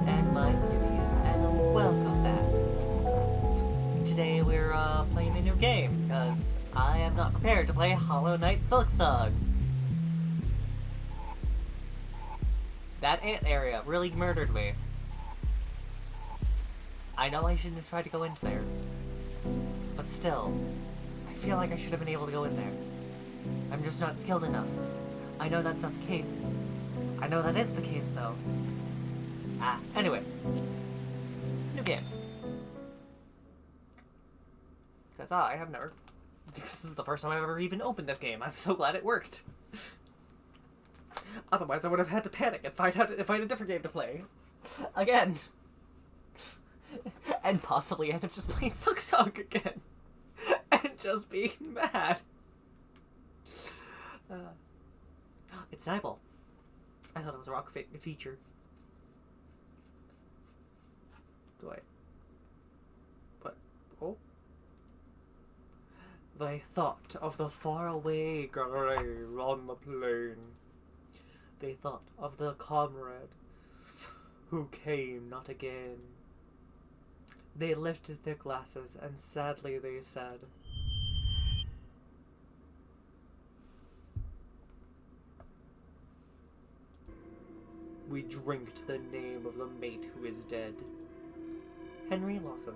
and my beauties, and welcome back. Today we're playing a new game, because I am not prepared to play Hollow Knight Silksong. That ant area really murdered me. I know I shouldn't have tried to go into there, but still, I feel like I should have been able to go in there. I'm just not skilled enough. I know that's not the case. I know that is the case, though. Anyway. New game. Because, I have never... This is the first time I've ever even opened this game. I'm so glad it worked. Otherwise, I would have had to panic and find a different game to play. Again. And possibly end up just playing Silksong again. And just being mad. It's an eyeball. I thought it was a rock feature. Do I? What? Oh? They thought of the faraway grave on the plain. They thought of the comrade who came not again. They lifted their glasses and sadly they said, "We drink to the name of the mate who is dead." Henry Lawson.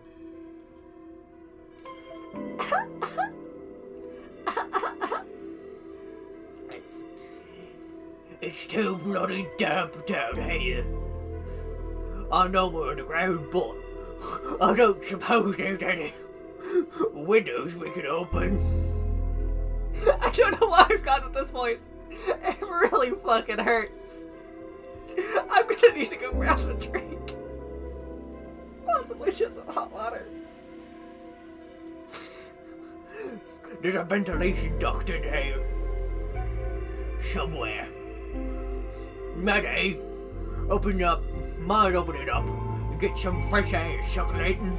It's too bloody damp down here. I know we're underground, but I don't suppose there's any windows we can open. I don't know why I've got with this voice. It really fucking hurts. I'm gonna need to go grab a drink. Possibly just some hot water. There's a ventilation duct in here. Somewhere. Maddie, open it up and get some fresh air circulating.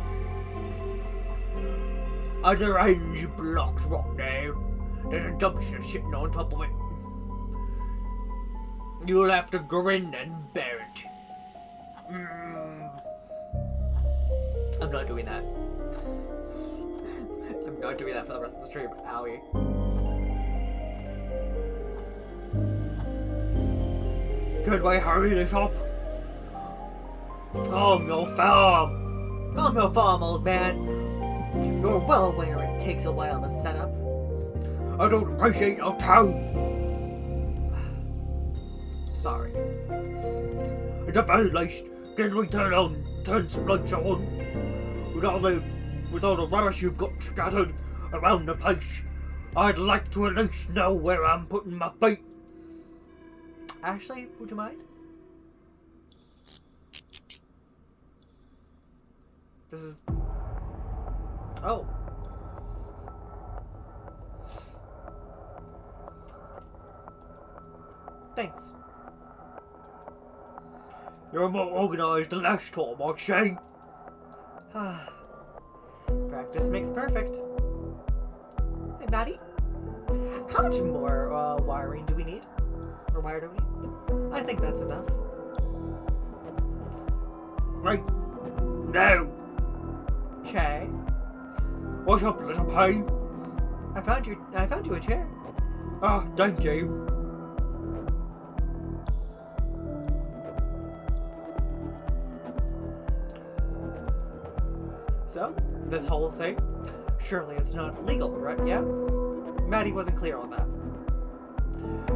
Other end's blocked right there. There's a dumpster sitting on top of it. You'll have to grin and bear it. I'm not doing that. I'm not doing that for the rest of the stream. Owie. Can we hurry this up? Calm your farm. Calm your farm, old man. You're well aware it takes a while to set up. I don't appreciate your tone. Sorry. At the very least, can we turn some lights on? With all the rubbish you've got scattered around the place, I'd like to at least know where I'm putting my feet. Ashley, would you mind? This is... Oh. Thanks. You're more organized than last time, I'd say. Practice makes perfect. Hey, Maddie. How much more wiring do we need? Or wire do we need? I think that's enough. Right. Now. Che. What's up, little pie? I found you a chair. Ah, thank you. So, this whole thing, surely it's not legal, right? Yeah? Maddie wasn't clear on that.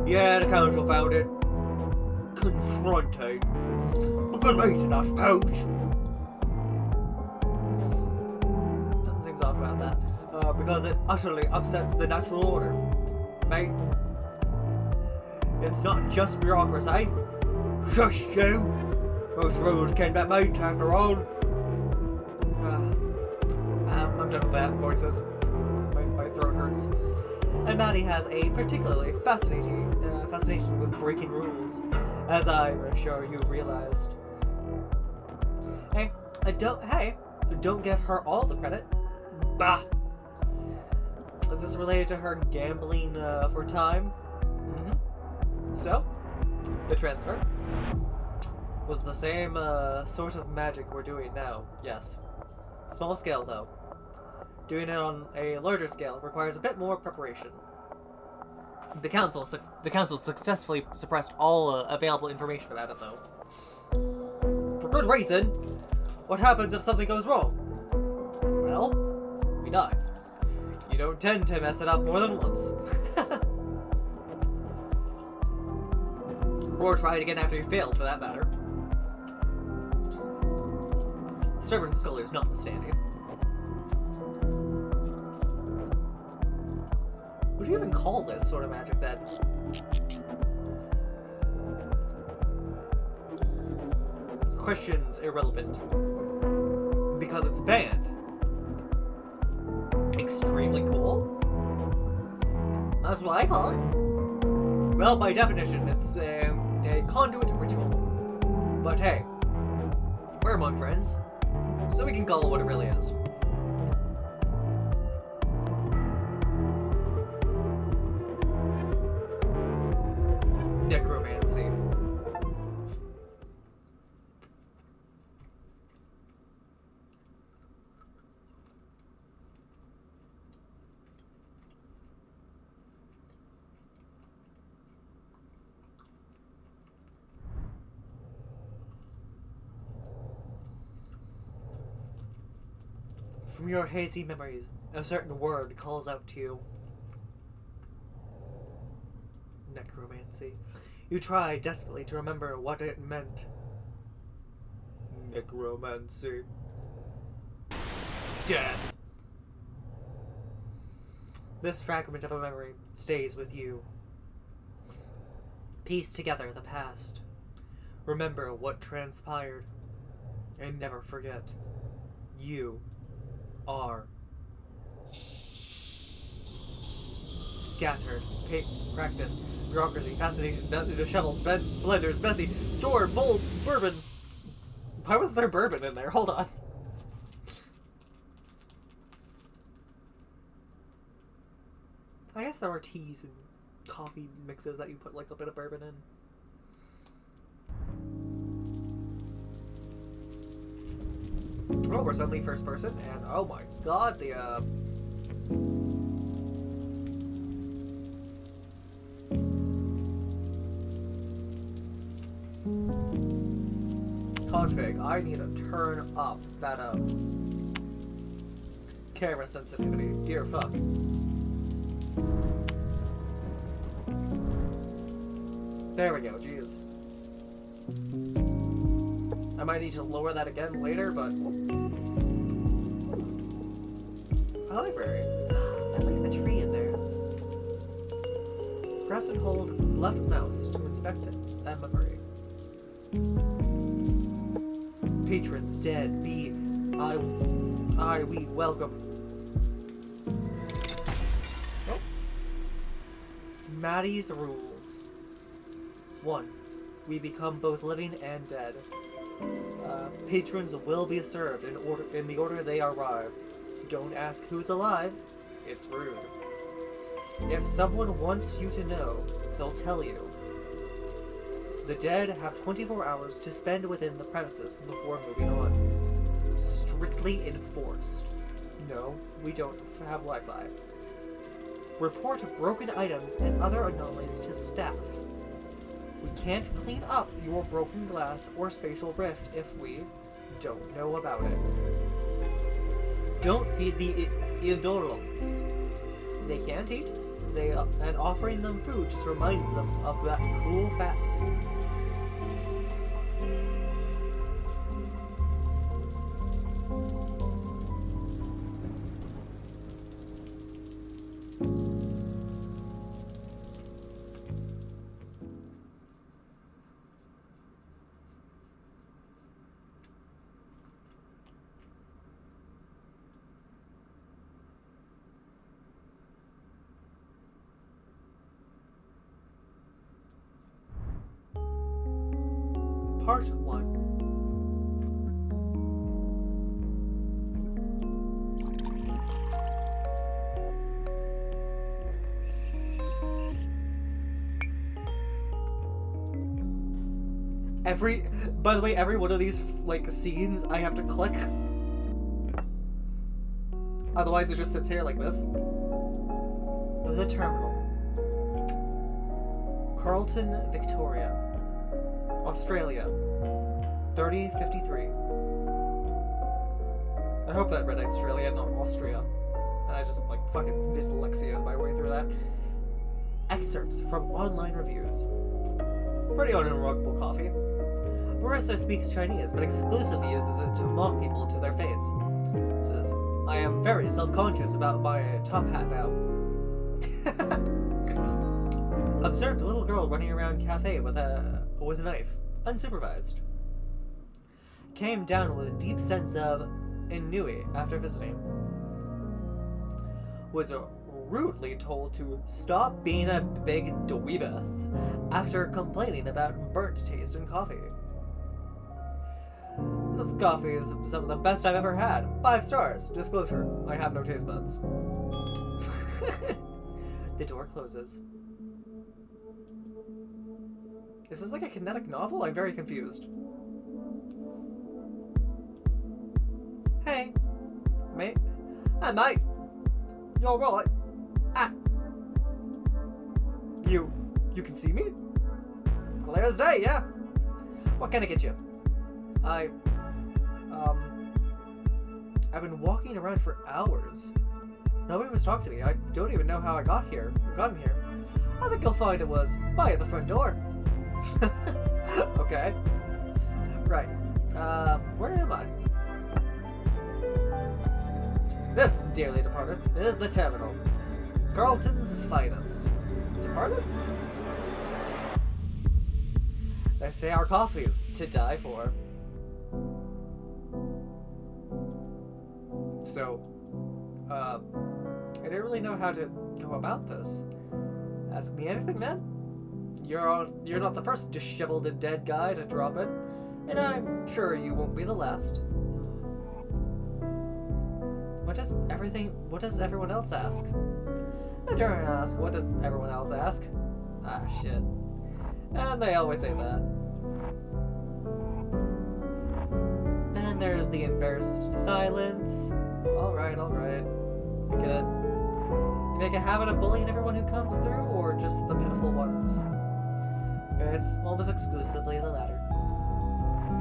Yeah, the council found it. Confronting. A good reason, I suppose. Something seems off about that. Because it utterly upsets the natural order. Mate, it's not just bureaucracy. Shush you! Most rules can be made after all. I'm done with that, voices. My throat hurts. And Maddie has a particularly fascination with breaking rules, as I'm sure you realized. Hey, don't give her all the credit. Bah! Is this related to her gambling for time? Mm-hmm. So, the transfer. was the same sort of magic we're doing now, yes. Small scale, though. Doing it on a larger scale requires a bit more preparation. The council successfully suppressed all available information about it, though. For good reason. What happens if something goes wrong? Well, we die. You don't tend to mess it up more than once. Or try it again after you failed, for that matter. Stubborn scholars notwithstanding. What do you even call this sort of magic, then? Question's irrelevant. Because it's banned. Extremely cool. That's what I call it. Well, by definition, it's a conduit ritual. But hey, we're among friends, so we can call it what it really is. Necromancy. From your hazy memories, a certain word calls out to you. Necromancy. You try desperately to remember what it meant. Necromancy. Death. This fragment of a memory stays with you. Piece together the past. Remember what transpired. And never forget. You are scattered. Practice. Bureaucracy. Fascination. Disheveled. Blenders. Messy. Store. Bold. Bourbon. Why was there bourbon in there? Hold on. I guess there are teas and coffee mixes that you put like a bit of bourbon in. Oh, we're suddenly first person, and oh my god, the config. I need to turn up that camera sensitivity. Dear fuck. There we go, jeez. I might need to lower that again later, but... A library. I like the tree in there. Press and hold left mouse to inspect that memory. Patrons dead, we welcome. Oh. Maddie's rules. 1. We become both living and dead. Patrons will be served in the order they arrive. Don't ask who's alive. It's rude. If someone wants you to know, they'll tell you. The dead have 24 hours to spend within the premises before moving on. Strictly enforced. No, we don't have Wi-Fi. Report broken items and other anomalies to staff. We can't clean up your broken glass or spatial rift if we don't know about it. Don't feed the idolons. They can't eat, and offering them food just reminds them of that cruel fact. Part 1. By the way, every one of these, like, scenes I have to click. Otherwise it just sits here like this. The terminal. Carlton, Victoria. Australia. 3053. I hope that read Australia, not Austria. And I just, like, fucking dyslexia my way through that. Excerpts from online reviews. Pretty unremarkable coffee. Barista speaks Chinese, but exclusively uses it to mock people to their face. Says, I am very self-conscious about my top hat now. Observed a little girl running around cafe with a knife, unsupervised. Came down with a deep sense of ennui after visiting. Was rudely told to stop being a big dweebeth after complaining about burnt taste in coffee. This coffee is some of the best I've ever had. 5 stars. Disclosure, I have no taste buds. The door closes. Is this like a kinetic novel? I'm very confused. Hey. Mate. Hey, mate. You alright? Ah. You can see me? Clear as day, yeah. What can I get you? I've been walking around for hours. Nobody was talking to me. I don't even know how I gotten here. I think you'll find it was by the front door. Okay. Right. Where am I? This, dearly departed, is the terminal. Carlton's finest. Departed? They say our coffee is to die for. So, I didn't really know how to go about this. Ask me anything, then? You're not the first disheveled and dead guy to drop in, and I'm sure you won't be the last. What does everyone else ask? I don't ask, what does everyone else ask? Ah, shit. And they always say that. Then there's the embarrassed silence. Alright. I get it. You make a habit of bullying everyone who comes through, or just the pitiful ones? It's almost exclusively the latter.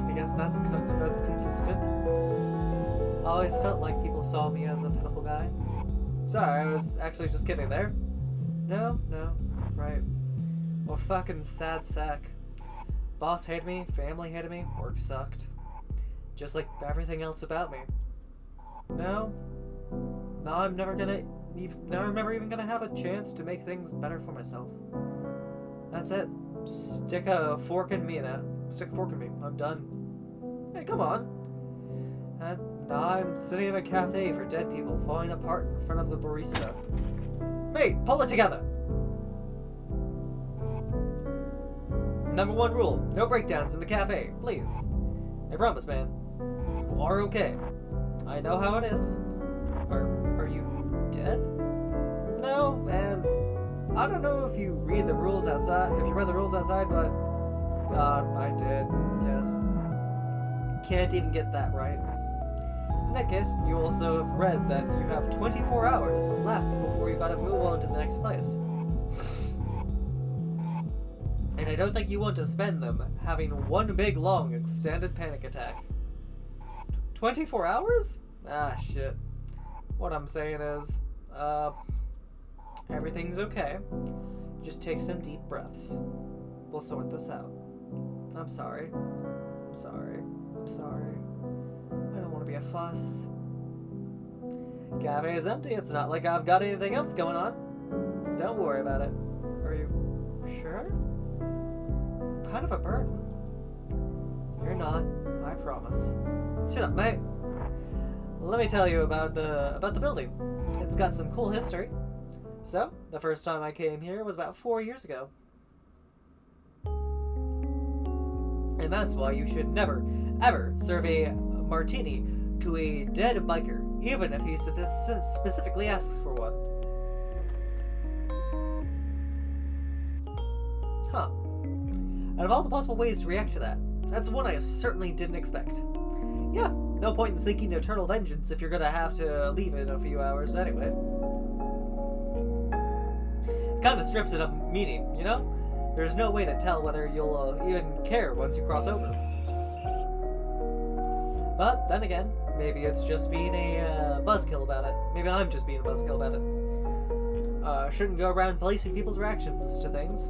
I guess that's consistent. I always felt like people saw me as a pitiful guy. Sorry, I was actually just kidding there. No, right. Well, fucking sad sack. Boss hated me, family hated me, work sucked. Just like everything else about me. No, I'm never even gonna have a chance to make things better for myself. That's it. Stick a fork in me. I'm done. Hey, come on. And now I'm sitting in a cafe for dead people falling apart in front of the barista. Hey, pull it together! Number 1 rule, no breakdowns in the cafe, please. I promise, man. You are okay. I know how it is. Are you dead? No, and I don't know if you read the rules outside, but I did, yes. Can't even get that right. In that case, you also have read that you have 24 hours left before you gotta move on to the next place. And I don't think you want to spend them having one big, long, extended panic attack. 24 hours? Ah, shit. What I'm saying is, everything's okay. Just take some deep breaths. We'll sort this out. I'm sorry. I don't want to be a fuss. Cafe is empty. It's not like I've got anything else going on. Don't worry about it. Are you sure? Kind of a burden. You're not. I promise. Shut up, mate. Let me tell you about the building. It's got some cool history. So, the first time I came here was about 4 years ago. And that's why you should never, ever serve a martini to a dead biker, even if he specifically asks for one. Huh. Out of all the possible ways to react to that, That's one I certainly didn't expect. Yeah, no point in seeking eternal vengeance if you're gonna have to leave in a few hours anyway. Kinda strips it of meaning, you know? There's no way to tell whether you'll even care once you cross over. But then again, maybe it's just being a buzzkill about it. Maybe I'm just being a buzzkill about it. Shouldn't go around policing people's reactions to things.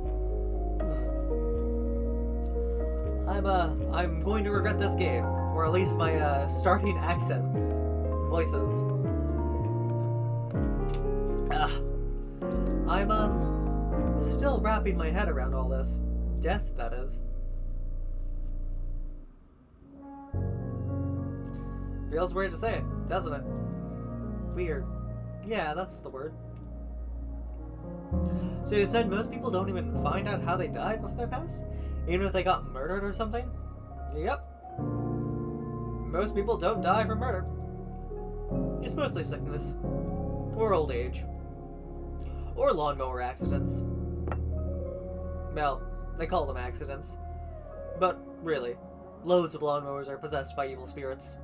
I'm going to regret this game, or at least my starting accents, voices. I'm still wrapping my head around all this. Death, that is. Feels weird to say it, doesn't it? Weird. Yeah, that's the word. So you said most people don't even find out how they died before they pass? Even if they got murdered or something? Yep. Most people don't die from murder. It's mostly sickness. Or old age. Or lawnmower accidents. Well, they call them accidents. But really, loads of lawnmowers are possessed by evil spirits.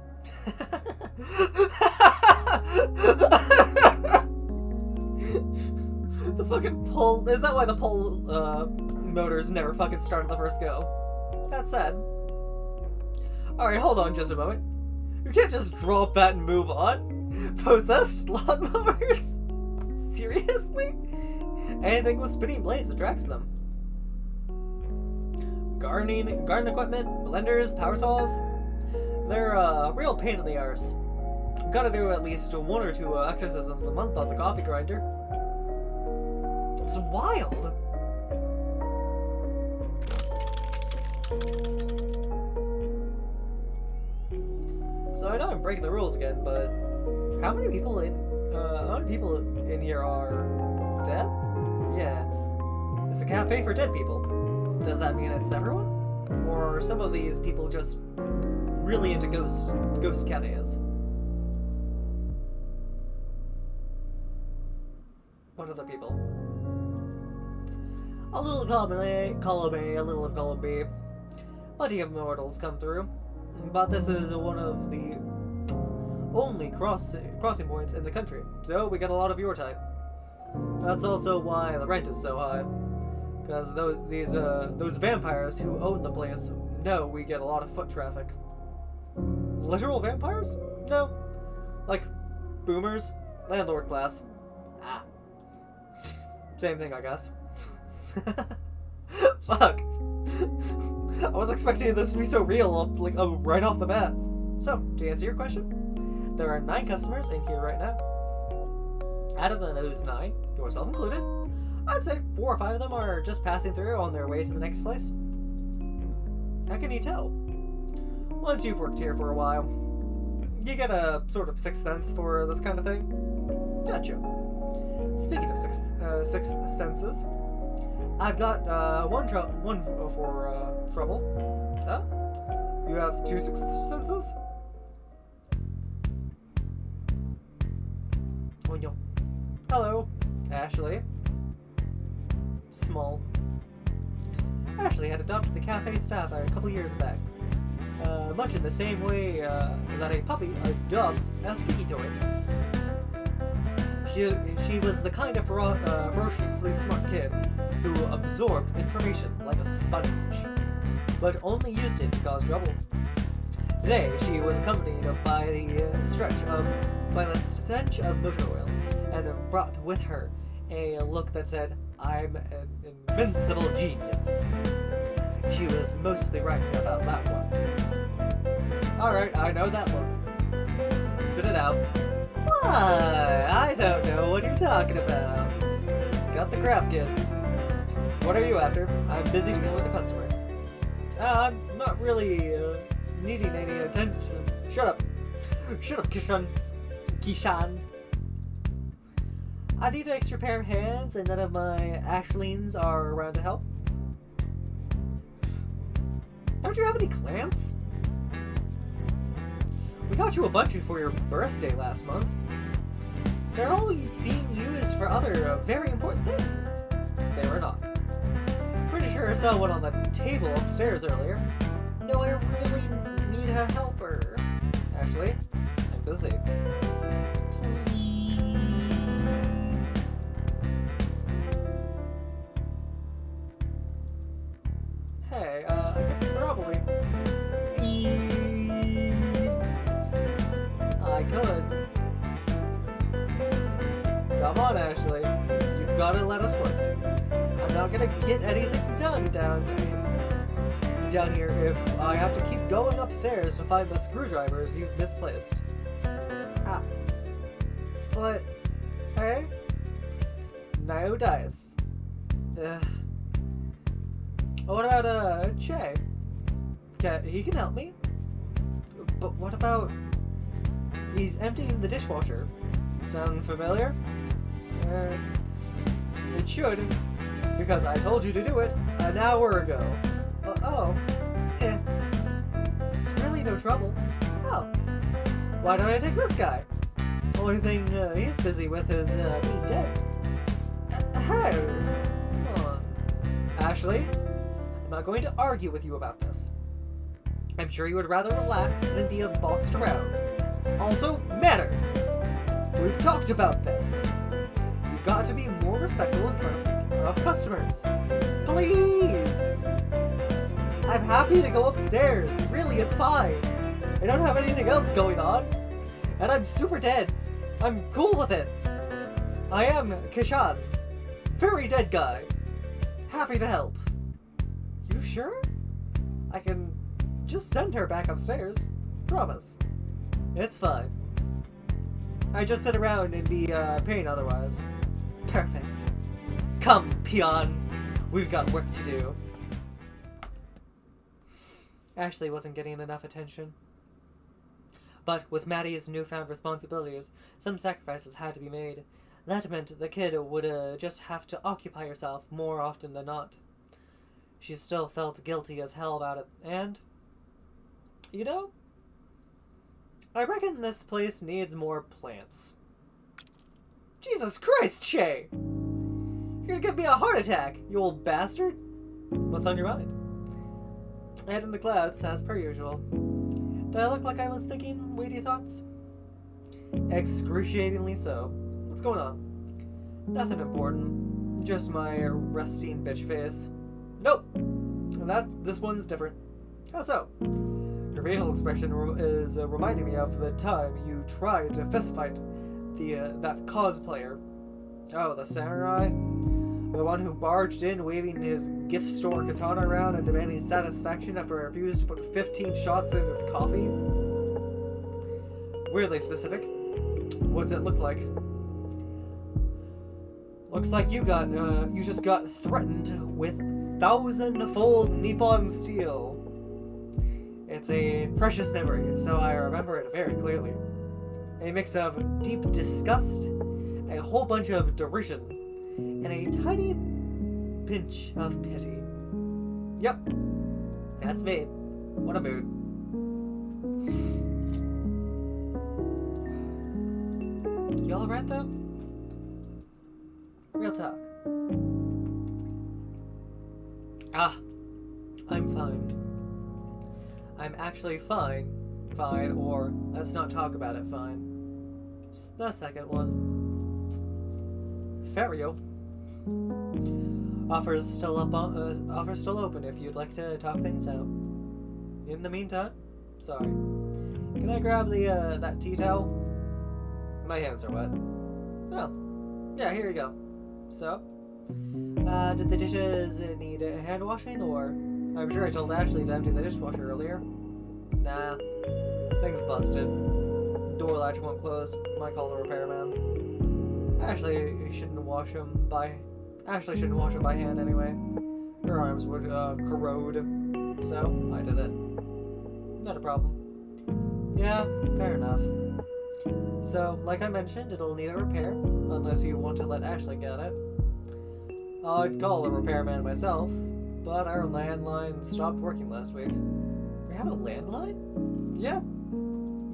The fucking pull... Is that why the pull motors never fucking start at the first go? That's sad. Alright, hold on just a moment. You can't just drop that and move on. Possessed lawnmowers? Seriously? Anything with spinning blades attracts them. Garden equipment, blenders, power saws. They're a real pain in the arse. Gotta do at least 1 or 2 exorcisms a month on the coffee grinder. It's wild. So I know I'm breaking the rules again, but how many people in here are dead? Yeah, it's a cafe for dead people. Does that mean it's everyone, or are some of these people just really into ghost cafes? What other people? A little column A, a little of column B. Plenty of mortals come through, but this is one of the only crossing points in the country, so we get a lot of your type. That's also why the rent is so high, because those vampires who own the place know we get a lot of foot traffic. Literal vampires? No, like boomers, landlord class. Ah, same thing, I guess. Fuck. I was expecting this to be so real, like right off the bat. So, to answer your question, there are 9 customers in here right now. Out of those 9, yourself included, I'd say 4 or 5 of them are just passing through on their way to the next place. How can you tell? Once you've worked here for a while, you get a sort of sixth sense for this kind of thing. Gotcha. Speaking of sixth senses, I've got one for trouble. Huh? You have 2 sixth senses? Oh no. Hello, Ashley. Small. Ashley had adopted the cafe staff a couple years back. Much in the same way that a puppy adopts a squeaky toy. She was the kind of ferociously smart kid who absorbed information like a sponge, but only used it to cause trouble. Today, she was accompanied by the stench of motor oil, and brought with her a look that said, "I'm an invincible genius." She was mostly right about that one. Alright, I know that look. Spit it out. Why? I don't know what you're talking about. Got the crap, kid. What are you after? I'm busy dealing with a customer. I'm not really needing any attention. Shut up. Shut up, Kishan. I need an extra pair of hands, and none of my Ashleys are around to help. Don't you have any clamps? We got you a bunch for your birthday last month. They're all being used for other very important things. They were not. Pretty sure I saw one on the table upstairs earlier. No, I really need a helper. Ashley, I'm busy. Please. Hey, I could probably... Please. I could. Come on, Ashley. You've got to let us work. I'm not gonna get anything done down here if I have to keep going upstairs to find the screwdrivers you've misplaced. Ah. But, hey, no dice. What about, Che? He can help me. But what about... He's emptying the dishwasher. Sound familiar? It should, because I told you to do it an hour ago. It's really no trouble. Oh, why don't I take this guy? Only thing he's busy with is being dead. Hey, come on. Ashley, I'm not going to argue with you about this. I'm sure you would rather relax than be bossed around. Also, manners. We've talked about this. You've got to be more respectful in front of customers. Please! I'm happy to go upstairs. Really, it's fine. I don't have anything else going on. And I'm super dead. I'm cool with it. I am Kishan. Very dead guy. Happy to help. You sure? I can just send her back upstairs. Promise. It's fine. I just sit around and be pain otherwise. Perfect. Come, peon. We've got work to do. Ashley wasn't getting enough attention. But with Maddie's newfound responsibilities, some sacrifices had to be made. That meant the kid would just have to occupy herself more often than not. She still felt guilty as hell about it, and... You know? I reckon this place needs more plants. Jesus Christ, Che! You're gonna give me a heart attack, you old bastard! What's on your mind? Head in the clouds, as per usual. Did I look like I was thinking weighty thoughts? Excruciatingly so. What's going on? Nothing important. Just my resting bitch face. Nope! This one's different. How so? Your facial expression is reminding me of the time you tried to fistfight that cosplayer. Oh, the samurai? The one who barged in waving his gift store katana around and demanding satisfaction after I refused to put 15 shots in his coffee? Weirdly specific. What's it look like? Looks like you just got threatened with 1,000-fold Nippon steel. It's a precious memory, so I remember it very clearly. A mix of deep disgust, a whole bunch of derision, and a tiny pinch of pity. Yep, that's me. What a mood. You all right though? Real talk. I'm fine. I'm actually fine. Fine, or let's not talk about it fine. Just the second one. Ferio. Offer's still open if you'd like to talk things out. In the meantime, sorry. Can I grab that tea towel? My hands are wet. Oh, yeah, here you go. So, did the dishes need hand washing, or? I'm sure I told Ashley to empty the dishwasher earlier. Nah, thing's busted. Door latch won't close. Might call the repairman. Ashley shouldn't wash them by hand anyway. Her arms would corrode, so I did it. Not a problem. Yeah, fair enough. So, like I mentioned, it'll need a repair, unless you want to let Ashley get it. I'd call a repairman myself, but our landline stopped working last week. We have a landline? Yeah.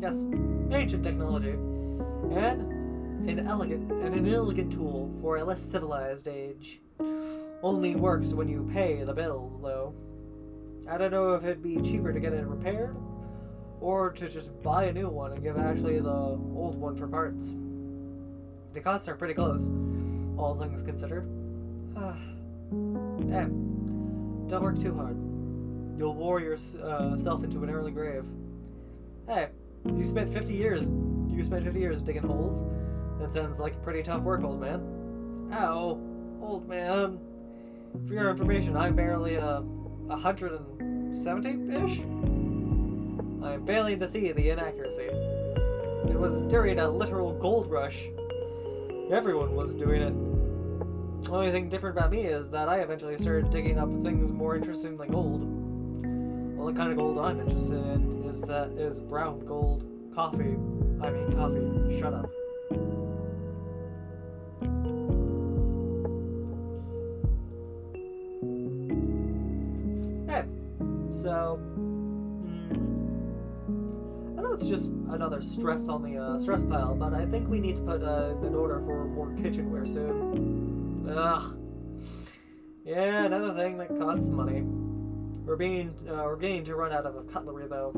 Yes. Ancient technology. And an elegant tool for a less civilized age. Only works when you pay the bill, though. I don't know if it'd be cheaper to get it repaired, or to just buy a new one and give Ashley the old one for parts. The costs are pretty close, all things considered. Hey, don't work too hard. You'll bore yourself into an early grave. Hey, you spent 50 years digging holes. That sounds like pretty tough work, old man. Ow, old man. For your information, I'm barely 170-ish. I'm failing to see the inaccuracy. It was during a literal gold rush. Everyone was doing it. The only thing different about me is that I eventually started digging up things more interesting than gold. Well, the kind of gold I'm interested in is brown gold. Coffee. Shut up. Hey, so I know it's just another stress on the stress pile, but I think we need to put an order for more kitchenware soon. Ugh. Yeah, another thing that costs money. We're beginning to run out of cutlery though.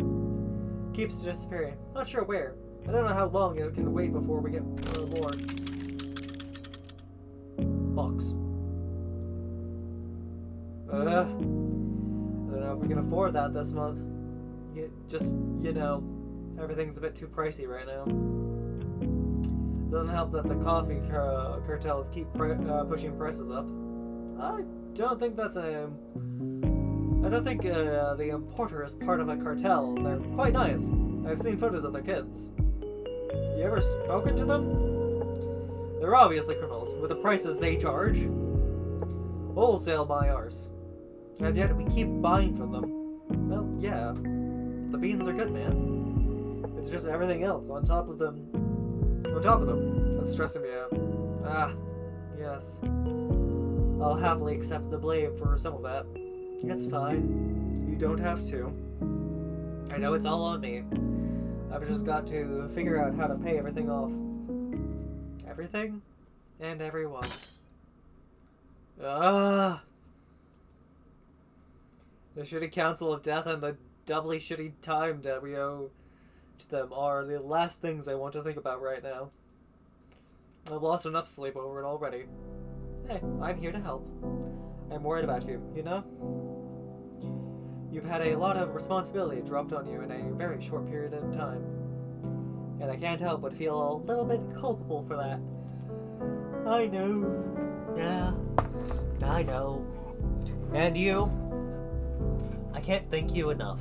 Keeps disappearing. Not sure where. I don't know how long it can wait before we get more. Box. I don't know if we can afford that this month. Everything's a bit too pricey right now. Doesn't help that the coffee cartels keep pushing prices up. I don't think the importer is part of a cartel. They're quite nice. I've seen photos of their kids. You ever spoken to them? They're obviously criminals, with the prices they charge. Wholesale my arse. And yet we keep buying from them. Well, yeah. The beans are good, man. It's just everything else on top of them that's stressing me out. Ah, yes. I'll happily accept the blame for some of that. It's fine. You don't have to. I know it's all on me. I've just got to figure out how to pay everything off. Everything? And everyone. Ah! The shitty council of death and the doubly shitty time that we owe to them are the last things I want to think about right now. I've lost enough sleep over it already. Hey, I'm here to help. I'm worried about you, you know? You've had a lot of responsibility dropped on you in a very short period of time. And I can't help but feel a little bit culpable for that. I know. Yeah, I know. And you? I can't thank you enough.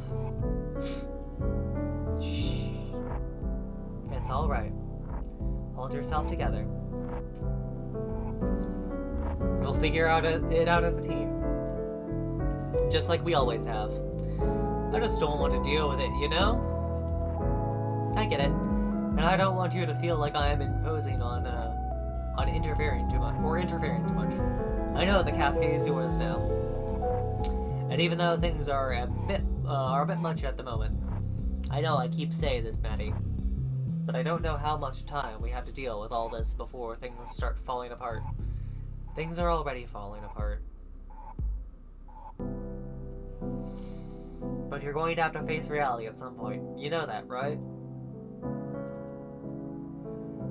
Shh. It's alright. Hold yourself together. We'll figure it out as a team. Just like we always have. I just don't want to deal with it, you know? I get it. And I don't want you to feel like I am imposing on interfering too much. I know the cafe is yours now. And even though things are a bit much at the moment, I know I keep saying this, Maddie, but I don't know how much time we have to deal with all this before things start falling apart. Things are already falling apart. But you're going to have to face reality at some point. You know that, right?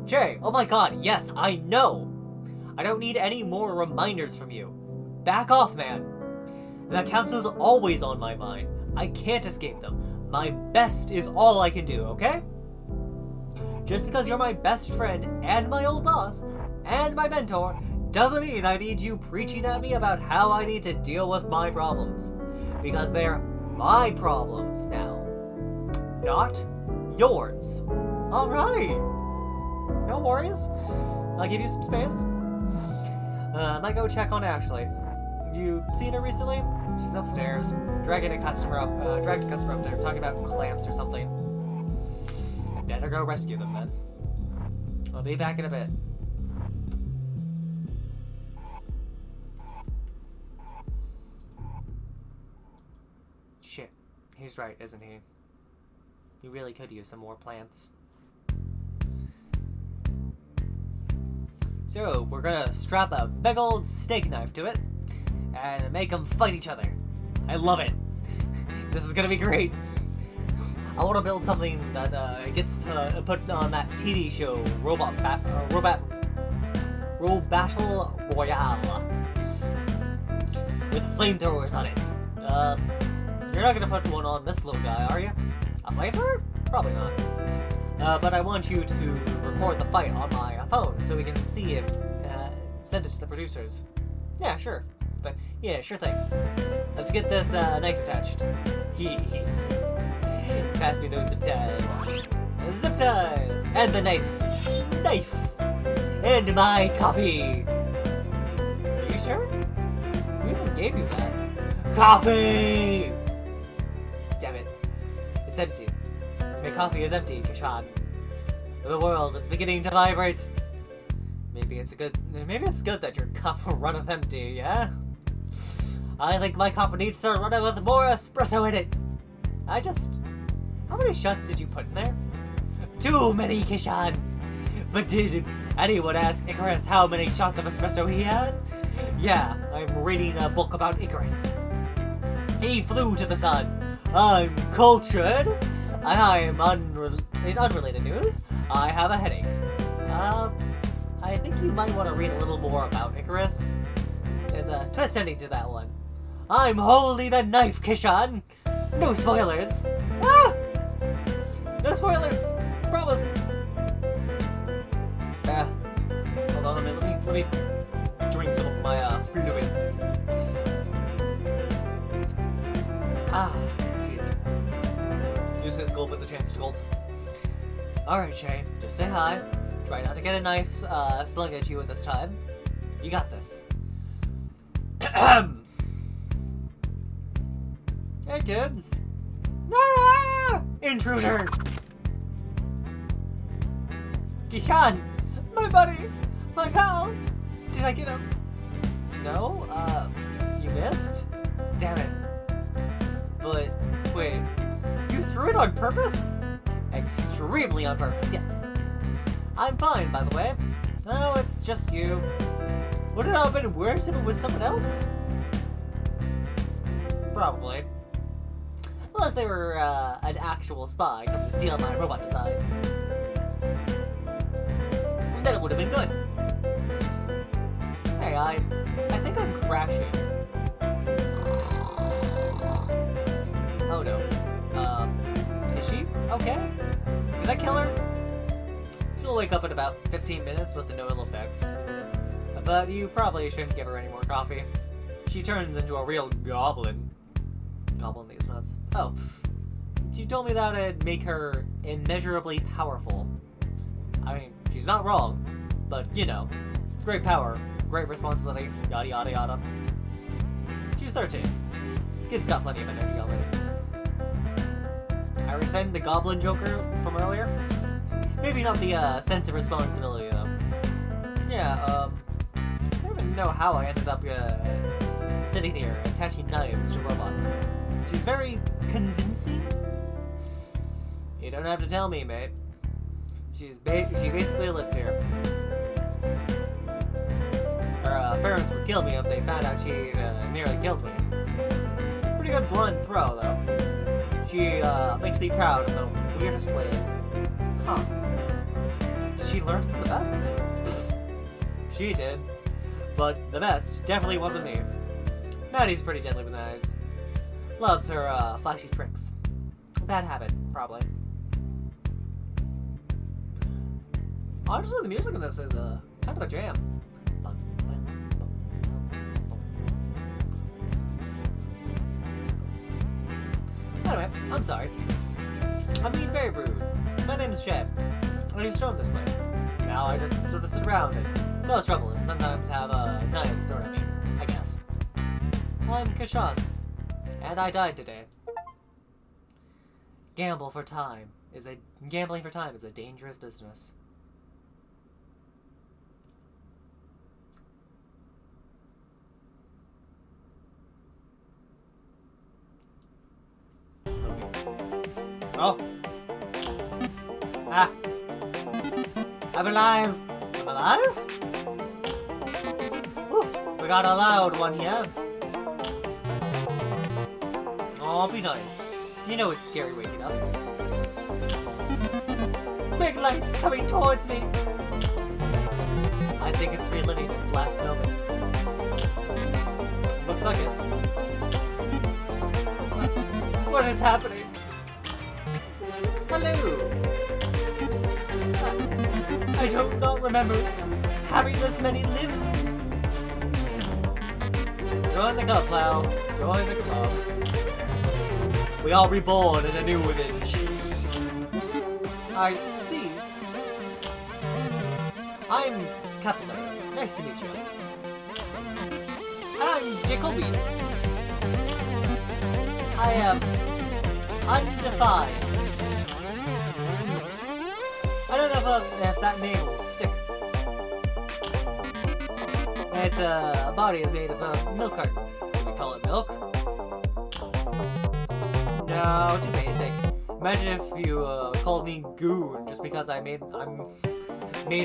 Jay, oh my god, yes, I know! I don't need any more reminders from you. Back off, man. The council's always on my mind. I can't escape them. My best is all I can do, okay? Just because you're my best friend and my old boss and my mentor doesn't mean I need you preaching at me about how I need to deal with my problems. Because they're my problems now. Not yours. Alright. No worries. I'll give you some space. I might go check on Ashley. You seen her recently? She's upstairs, dragged a customer up there, talking about clamps or something. I better go rescue them then. I'll be back in a bit. Shit, he's right, isn't he? You really could use some more plants. So, we're gonna strap a big old steak knife to it and make them fight each other. I love it. This is gonna be great. I want to build something that gets put on that TV show, Battle Royale, with flamethrowers on it. You're not gonna put one on this little guy, are you? A flamethrower? Probably not. But I want you to record the fight on my phone so we can see if send it to the producers. Yeah, sure. But yeah, sure thing. Let's get this knife attached. Pass me those zip ties. Zip ties! And the knife! Knife! And my coffee! Are you sure? We even gave you that. Coffee! Damn it. It's empty. My coffee is empty, Kashan. The world is beginning to vibrate. Maybe it's good that your cup runneth empty, yeah? I think my cup needs to run with more espresso in it. How many shots did you put in there? Too many, Kishan! But did anyone ask Icarus how many shots of espresso he had? Yeah, I'm reading a book about Icarus. He flew to the sun. I'm cultured. And I am in unrelated news, I have a headache. I think you might want to read a little more about Icarus. There's a twist ending to that one. I'm holding a knife, Kishan! No spoilers! Ah! No spoilers! Promise! Hold on, let me drink some of my fluids. Jeez. Use this gulp as a chance to gulp. Alright, Shay, just say hi. Try not to get a knife slung at you at this time. You got this. Hey, kids! Ah! Intruder! Kishan! My buddy! My pal! Did I get him? No? You missed? Damn it. But, wait. You threw it on purpose? Extremely on purpose, yes. I'm fine, by the way. Oh, it's just you. Would it have been worse if it was someone else? Probably. Unless they were an actual spy come to steal my robot designs. Then it would have been good. Hey, I think I'm crashing. Oh no. Is she okay? Did I kill her? She'll wake up in about 15 minutes with no ill effects. But you probably shouldn't give her any more coffee. She turns into a real goblin. Goblin these nuts. Oh. She told me that it'd make her immeasurably powerful. I mean, she's not wrong, but you know, great power, great responsibility, yada yada yada. She's 13. Kid's got plenty of energy already. I resend the goblin joker from earlier. Maybe not the sense of responsibility though. Yeah, I don't even know how I ended up sitting here attaching knives to robots. She's very convincing. You don't have to tell me, mate. She basically lives here. Her parents would kill me if they found out she nearly killed me. Pretty good blunt throw, though. She makes me proud in the weirdest ways. Huh. Did she learn from the best? She did. But the best definitely wasn't me. Maddie's pretty deadly with knives. Loves her flashy tricks. Bad habit, probably. Honestly, the music in this is kind of a jam. Anyway, I'm sorry. I'm being very rude. My name's Jeb. I used to own this place. Now I just sort of sit around and cause trouble and sometimes have knives thrown at me, I guess. I'm Kashan, and I died today. Gambling for time is a dangerous business. Oh. Ah. I'm alive. I'm alive? Woo. We got a loud one here. Aw, be nice. You know it's scary waking up. Big lights coming towards me! I think it's reliving its last moments. Looks like it. What is happening? Hello! I do not remember having this many limbs. Join the club, pal. Join the club. We are reborn in a new image. I see. I'm Kepler. Nice to meet you. And I'm Jacoby. I am undefined. I don't know if that name will stick. Its body is made of a milk carton. Do we call it milk? No, too basic. Imagine if you called me Goon just because I'm made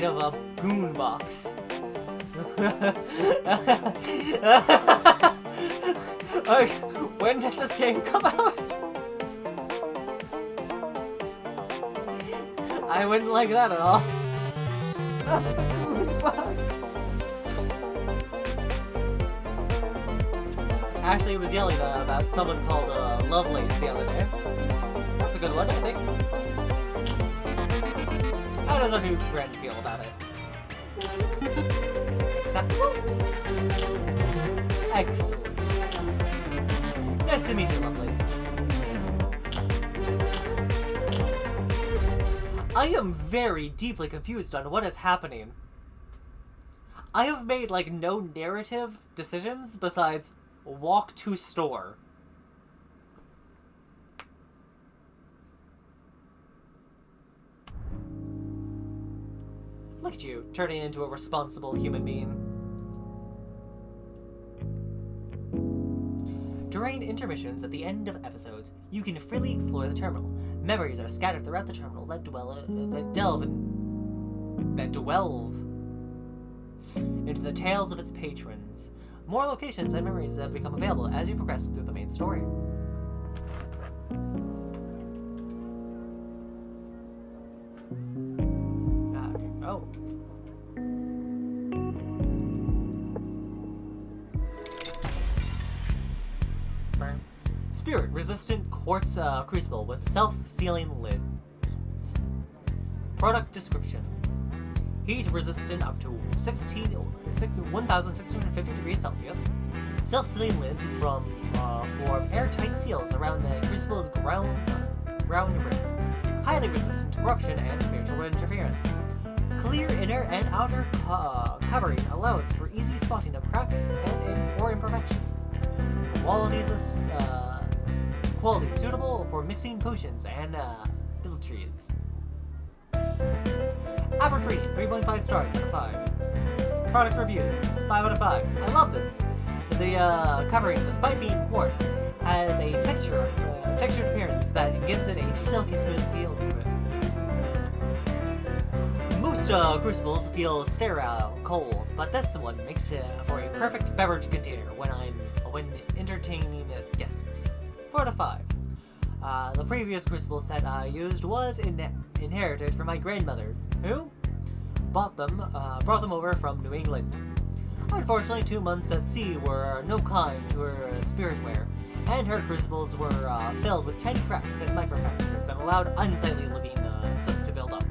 of a goon box. When did this game come out? I wouldn't like that at all. Ashley was yelling about someone called Lovelace the other day. That's a good one, I think. How does our new friend feel about it? Acceptable? Excellent. Nice to meet you, Lovelace. I am very deeply confused on what is happening. I have made, like, no narrative decisions besides walk to store. Look at you, turning into a responsible human being. During intermissions at the end of episodes, you can freely explore the terminal. Memories are scattered throughout the terminal that delve into the tales of its patrons. More locations and memories have become available as you progress through the main story. Okay. Oh. Spirit-resistant quartz crucible with self-sealing lids. Product description. Heat-resistant up to 1,650 degrees Celsius. Self-sealing lids form airtight seals around the crucible's ground rim. Highly resistant to corruption and spiritual interference. Clear inner and outer covering allows for easy spotting of cracks or imperfections. Quality suitable for mixing potions and filtries. Average rating 3.5 stars out of 5. Product reviews 5 out of 5. I love this. The covering, despite being quartz, has a textured appearance that gives it a silky smooth feel to it. Most crucibles feel sterile, cold, but this one makes it for a perfect beverage container when entertaining guests. 4 out of 5. The previous crucible set I used was inherited from my grandmother, who brought them over from New England. Unfortunately, 2 months at sea were no kind to her spiritware, and her crucibles were filled with tiny cracks and microfractures that allowed unsightly-looking soot to build up,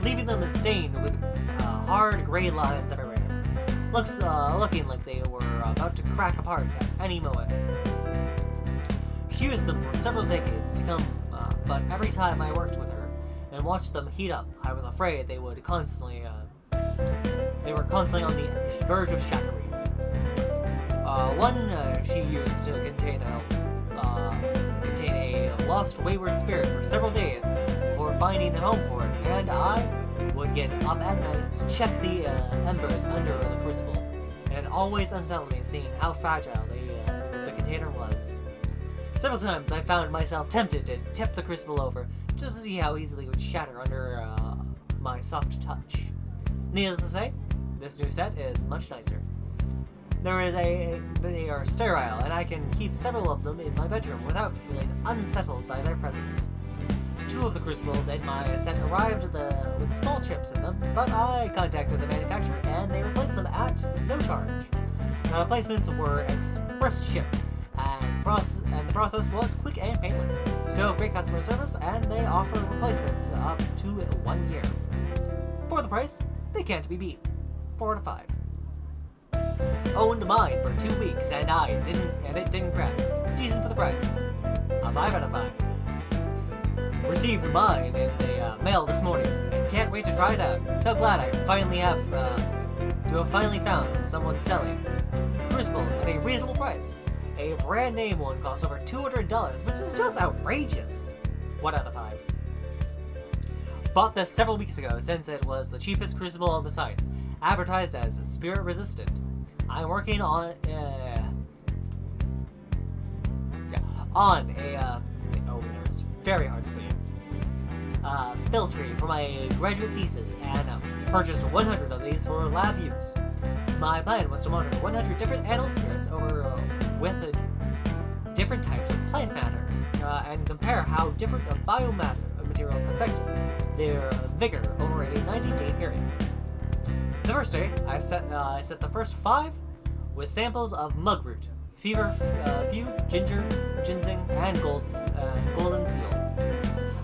leaving them stained with hard gray lines everywhere, looking like they were about to crack apart at any moment. She used them for several decades to come, but every time I worked with her and watched them heat up, I was afraid they were constantly on the verge of shattering. One she used to contain a lost wayward spirit for several days before finding a home for it, and I would get up at night to check the embers under the crucible, and it always unsettled me seeing how fragile the container was. Several times I found myself tempted to tip the crucible over just to see how easily it would shatter under my soft touch. Needless to say, this new set is much nicer. They are sterile, and I can keep several of them in my bedroom without feeling unsettled by their presence. 2 of the crucibles in my set arrived with small chips in them, but I contacted the manufacturer and they replaced them at no charge. The replacements were express shipped, and the process was quick and painless. So great customer service, and they offer replacements up to 1 year. For the price, they can't be beat. 4 out of 5. Owned mine for 2 weeks, and it didn't crack. Decent for the price. A 5 out of 5. Received mine in the mail this morning, and can't wait to try it out. So glad I finally have found someone selling crucibles at a reasonable price. A brand name one costs over $200, which is just outrageous. 1 out of 5. Bought this several weeks ago since it was the cheapest crucible on the site, advertised as spirit resistant. I'm working on it's very hard to say. Filtry for my graduate thesis, and purchased 100 of these for lab use. My plan was to monitor 100 different animal spirits with different types of plant matter, and compare how different biomaterials affect their vigor over a 90-day period. The first day, I set the first 5 with samples of mugroot, feverfew, ginger, ginseng, and golden seal.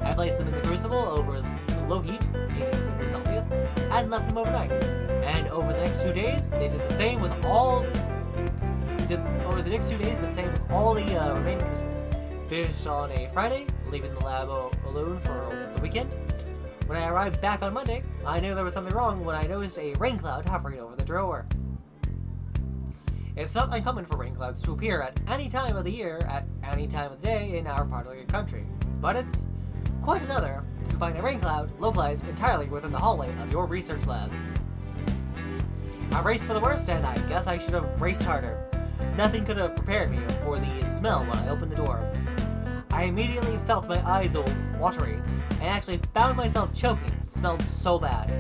I placed them in the crucible over low heat, 80 degrees Celsius, and left them overnight. And over the next 2 days, they did the same with all. the remaining crucibles. Finished on a Friday, leaving the lab alone for the weekend. When I arrived back on Monday, I knew there was something wrong when I noticed a rain cloud hovering over the drawer. It's not uncommon for rain clouds to appear at any time of the year, at any time of the day in our part of the country, but it's quite another to find a rain cloud localized entirely within the hallway of your research lab. I raced for the worst, and I guess I should have raced harder. Nothing could have prepared me for the smell when I opened the door. I immediately felt my eyes watery, and actually found myself choking. It smelled so bad.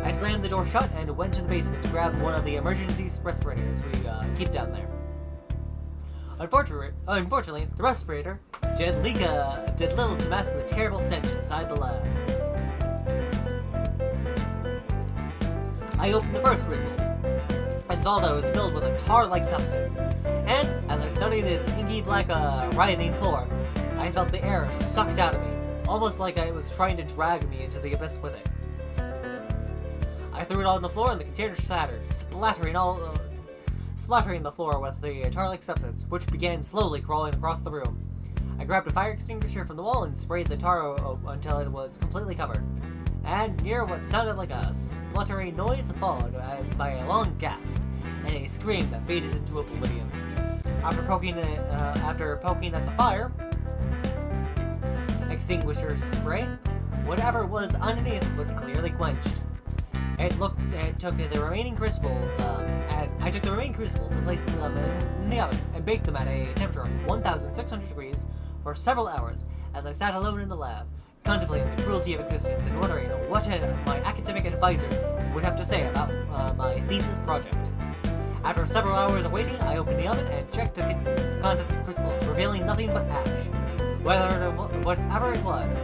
I slammed the door shut and went to the basement to grab one of the emergency respirators we keep down there. Unfortunately, the respirator did little to mask the terrible stench inside the lab. I opened the first crucible and saw that it was filled with a tar-like substance, and as I studied its inky black writhing floor, I felt the air sucked out of me, almost like it was trying to drag me into the abyss with it. I threw it all on the floor and the container shattered, splattering the floor with the tar-like substance, which began slowly crawling across the room. I grabbed a fire extinguisher from the wall and sprayed the tar until it was completely covered. And near what sounded like a spluttering noise followed by a long gasp and a scream that faded into oblivion. After poking at the fire extinguisher spray, whatever was underneath was clearly quenched. I took the remaining crucibles and placed them in the oven and baked them at a temperature of 1,600 degrees for several hours as I sat alone in the lab, contemplating the cruelty of existence and wondering what my academic advisor would have to say about my thesis project. After several hours of waiting, I opened the oven and checked the contents of the crucibles, revealing nothing but ash. Whatever it was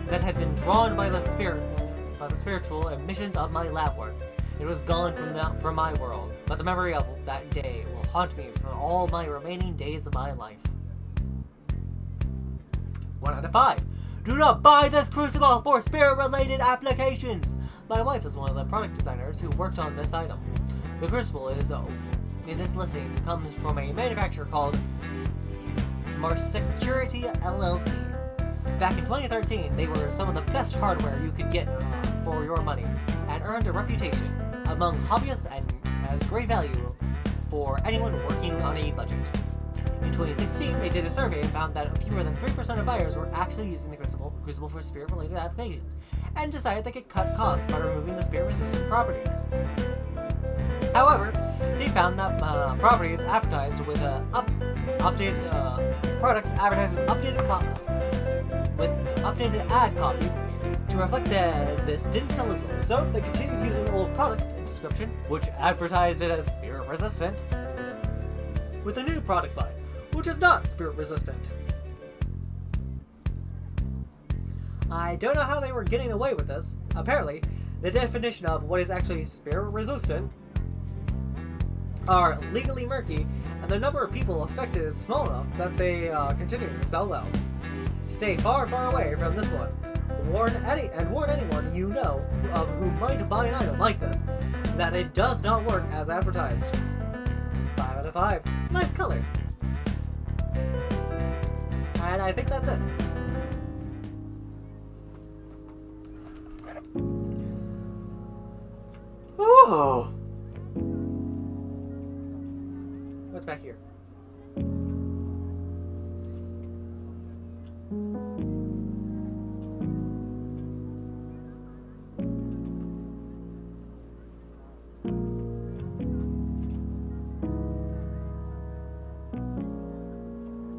that had been drawn by the spiritual emissions of my lab work, it was gone from my world, but the memory of that day will haunt me for all my remaining days of my life. 1 out of 5. Do not buy this crucible for spirit-related applications! My wife is one of the product designers who worked on this item. The crucible in this listing comes from a manufacturer called Security LLC. Back in 2013, they were some of the best hardware you could get for your money, and earned a reputation among hobbyists and as great value for anyone working on a budget. In 2016, they did a survey and found that fewer than 3% of buyers were actually using the crucible for spirit-related applications, and decided they could cut costs by removing the spirit-resistant properties. However, they found that properties advertised with products advertised with updated ad copy to reflect this didn't sell as well, so they continued using the old product description, which advertised it as spirit resistant, with a new product line, which is not spirit resistant. I don't know how they were getting away with this. Apparently, the definition of what is actually spirit resistant are legally murky, and the number of people affected is small enough that they continue to sell well. Stay far, far away from this one. Warn anyone you know of who might buy an item like this that it does not work as advertised. 5 out of 5. Nice color. And I think that's it. Oh! What's back here?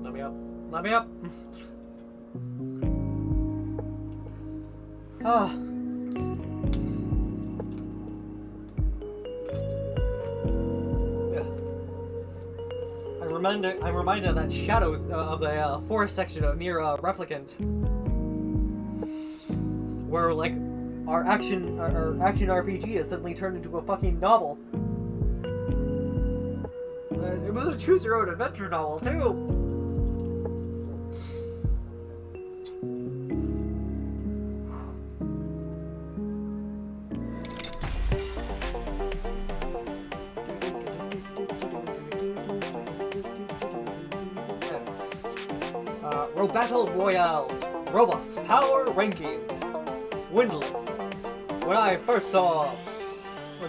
Let me up. Let me up. Ah. I'm reminded of that shadows of the forest section of near Replicant, where like our action RPG is suddenly turned into a fucking novel. It was a choose your own adventure novel too. Battle Royale Robots Power Ranking Windless. When I first saw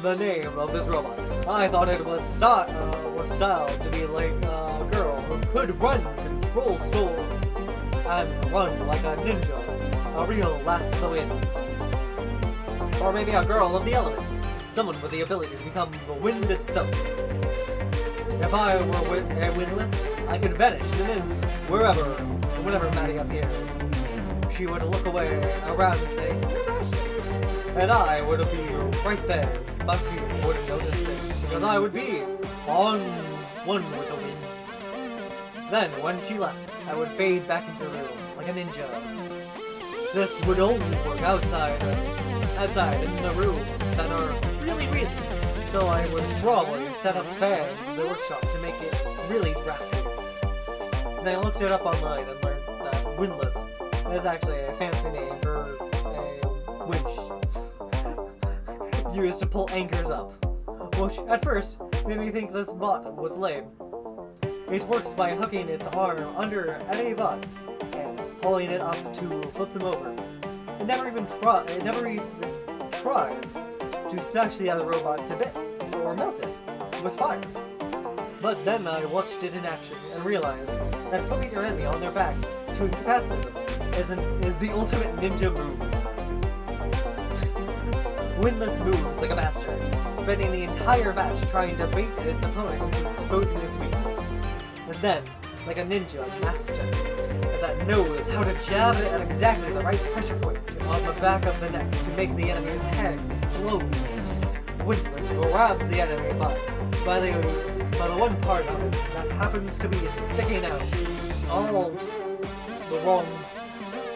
the name of this robot, I thought it was styled to be like a girl who could run, control storms, and run like a ninja, a real last of the wind. Or maybe a girl of the elements, someone with the ability to become the wind itself. If I were windless, I could vanish in an instant, whenever Maddie appeared. She would look away around and say, "Where's Ashley?" And I would be right there, but she wouldn't notice it, because I would be on one with the wind. Then, when she left, I would fade back into the room, like a ninja. This would only work outside in the rooms that are really windy, so I would probably set up fans in the workshop to make it really drafty. Then I looked it up online and learned that windlass is actually a fancy name for a winch used to pull anchors up, which at first made me think this bot was lame. It works by hooking its arm under enemy bots and pulling it up to flip them over. It never even tries to smash the other robot to bits or melt it with fire. But then I watched it in action and realized that flipping your enemy on their back to incapacitate them is the ultimate ninja move. Windlass moves like a master, spending the entire match trying to bait its opponent into exposing its weakness. And then, like a ninja master that knows how to jab it at exactly the right pressure point on the back of the neck to make the enemy's head explode, Windlass grabs the enemy by the one part of it that happens to be sticking out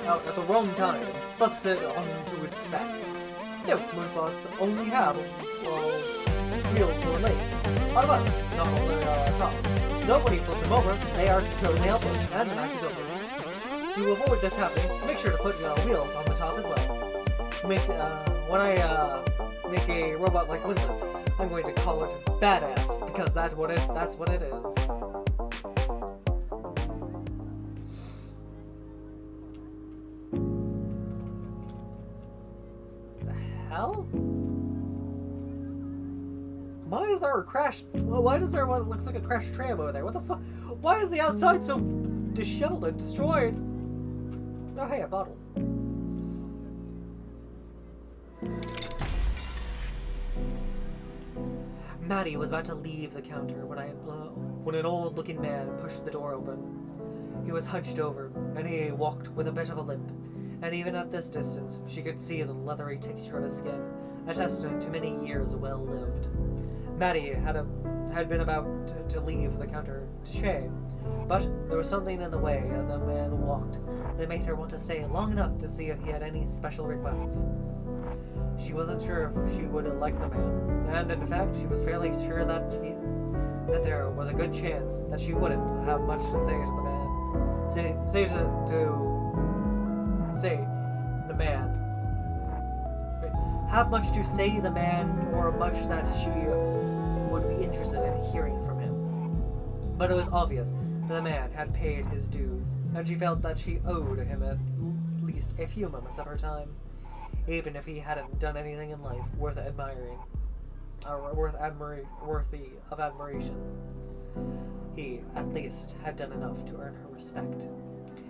at the wrong time, flips it onto its back. Note, most bots only have wheels or legs on the bottom, not on the top. So when you flip them over, they are totally helpless, and the match is over. To avoid this happening, make sure to put wheels on the top as well. When I make a robot like Windlass, I'm going to call it Badass, because that's what it is. The hell? Why is there a crash? Well, why does there what looks like a crashed tram over there? What the fuck? Why is the outside so disheveled and destroyed? Oh, hey, a bottle. Maddie was about to leave the counter when an old-looking man pushed the door open. He was hunched over, and he walked with a bit of a limp, and even at this distance, she could see the leathery texture of his skin a testament to many years well lived. Maddie had been about to leave the counter to Shay, but there was something in the way the man walked that made her want to stay long enough to see if he had any special requests. She wasn't sure if she would like the man, and in fact, she was fairly sure that there was a good chance that she wouldn't have much to say to the man. Have much to say the man, or much that she would be interested in hearing from him. But it was obvious that the man had paid his dues, and she felt that she owed him at least a few moments of her time, even if he hadn't done anything in life worth admiring, or worthy of admiration. He, at least, had done enough to earn her respect.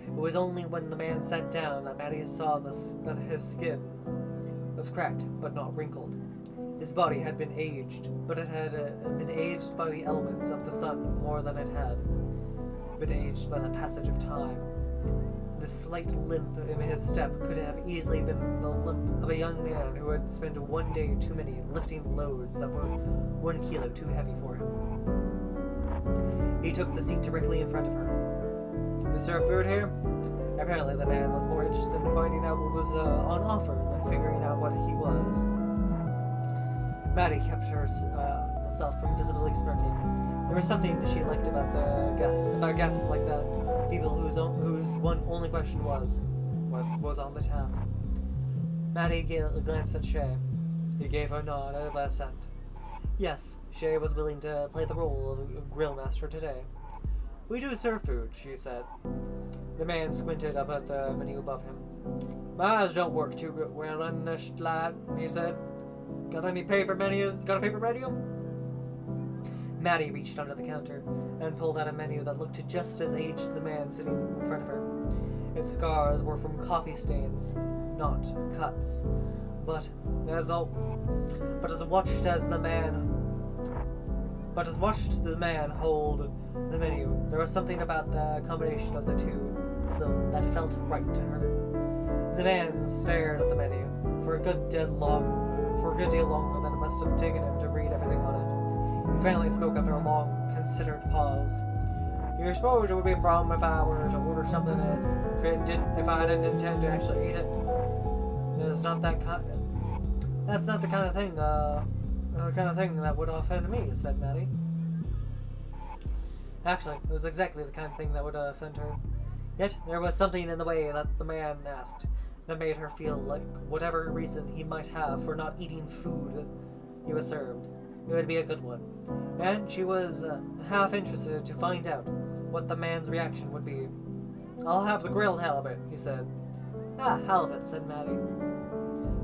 It was only when the man sat down that Maddie saw that his skin was cracked, but not wrinkled. His body had been aged, but it had been aged by the elements of the sun more than it had been aged by the passage of time. The slight limp in his step could have easily been the limp of a young man who had spent one day too many lifting loads that were 1 kilo too heavy for him. He took the seat directly in front of her. "You serve food here?" Apparently the man was more interested in finding out what was on offer than figuring out what he was. Maddie kept herself from visibly smirking. There was something she liked about guests like that. People whose one only question was, what was on the tab? Maddie glanced at Shay. He gave her a nod of assent. Yes, Shay was willing to play the role of a grill master today. "We do serve food," she said. The man squinted up at the menu above him. "My eyes don't work too well in this light," he said. Got a favorite menu? Maddie reached under the counter and pulled out a menu that looked just as aged as the man sitting in front of her. Its scars were from coffee stains, not cuts. But as watched the man hold the menu, there was something about the combination of the two of them that felt right to her. The man stared at the menu for a good deal longer than it must have taken him to read everything on it. He finally spoke after a long, considered pause. "You suppose it would be a problem if I were to order something if I didn't intend to actually eat it? That's not the kind of thing that would offend me," said Maddie. Actually, it was exactly the kind of thing that would offend her. Yet there was something in the way that the man asked that made her feel like whatever reason he might have for not eating food he was served, it would be a good one. And she was half interested to find out what the man's reaction would be. "I'll have the grilled halibut," he said. "Ah, halibut," said Maddie.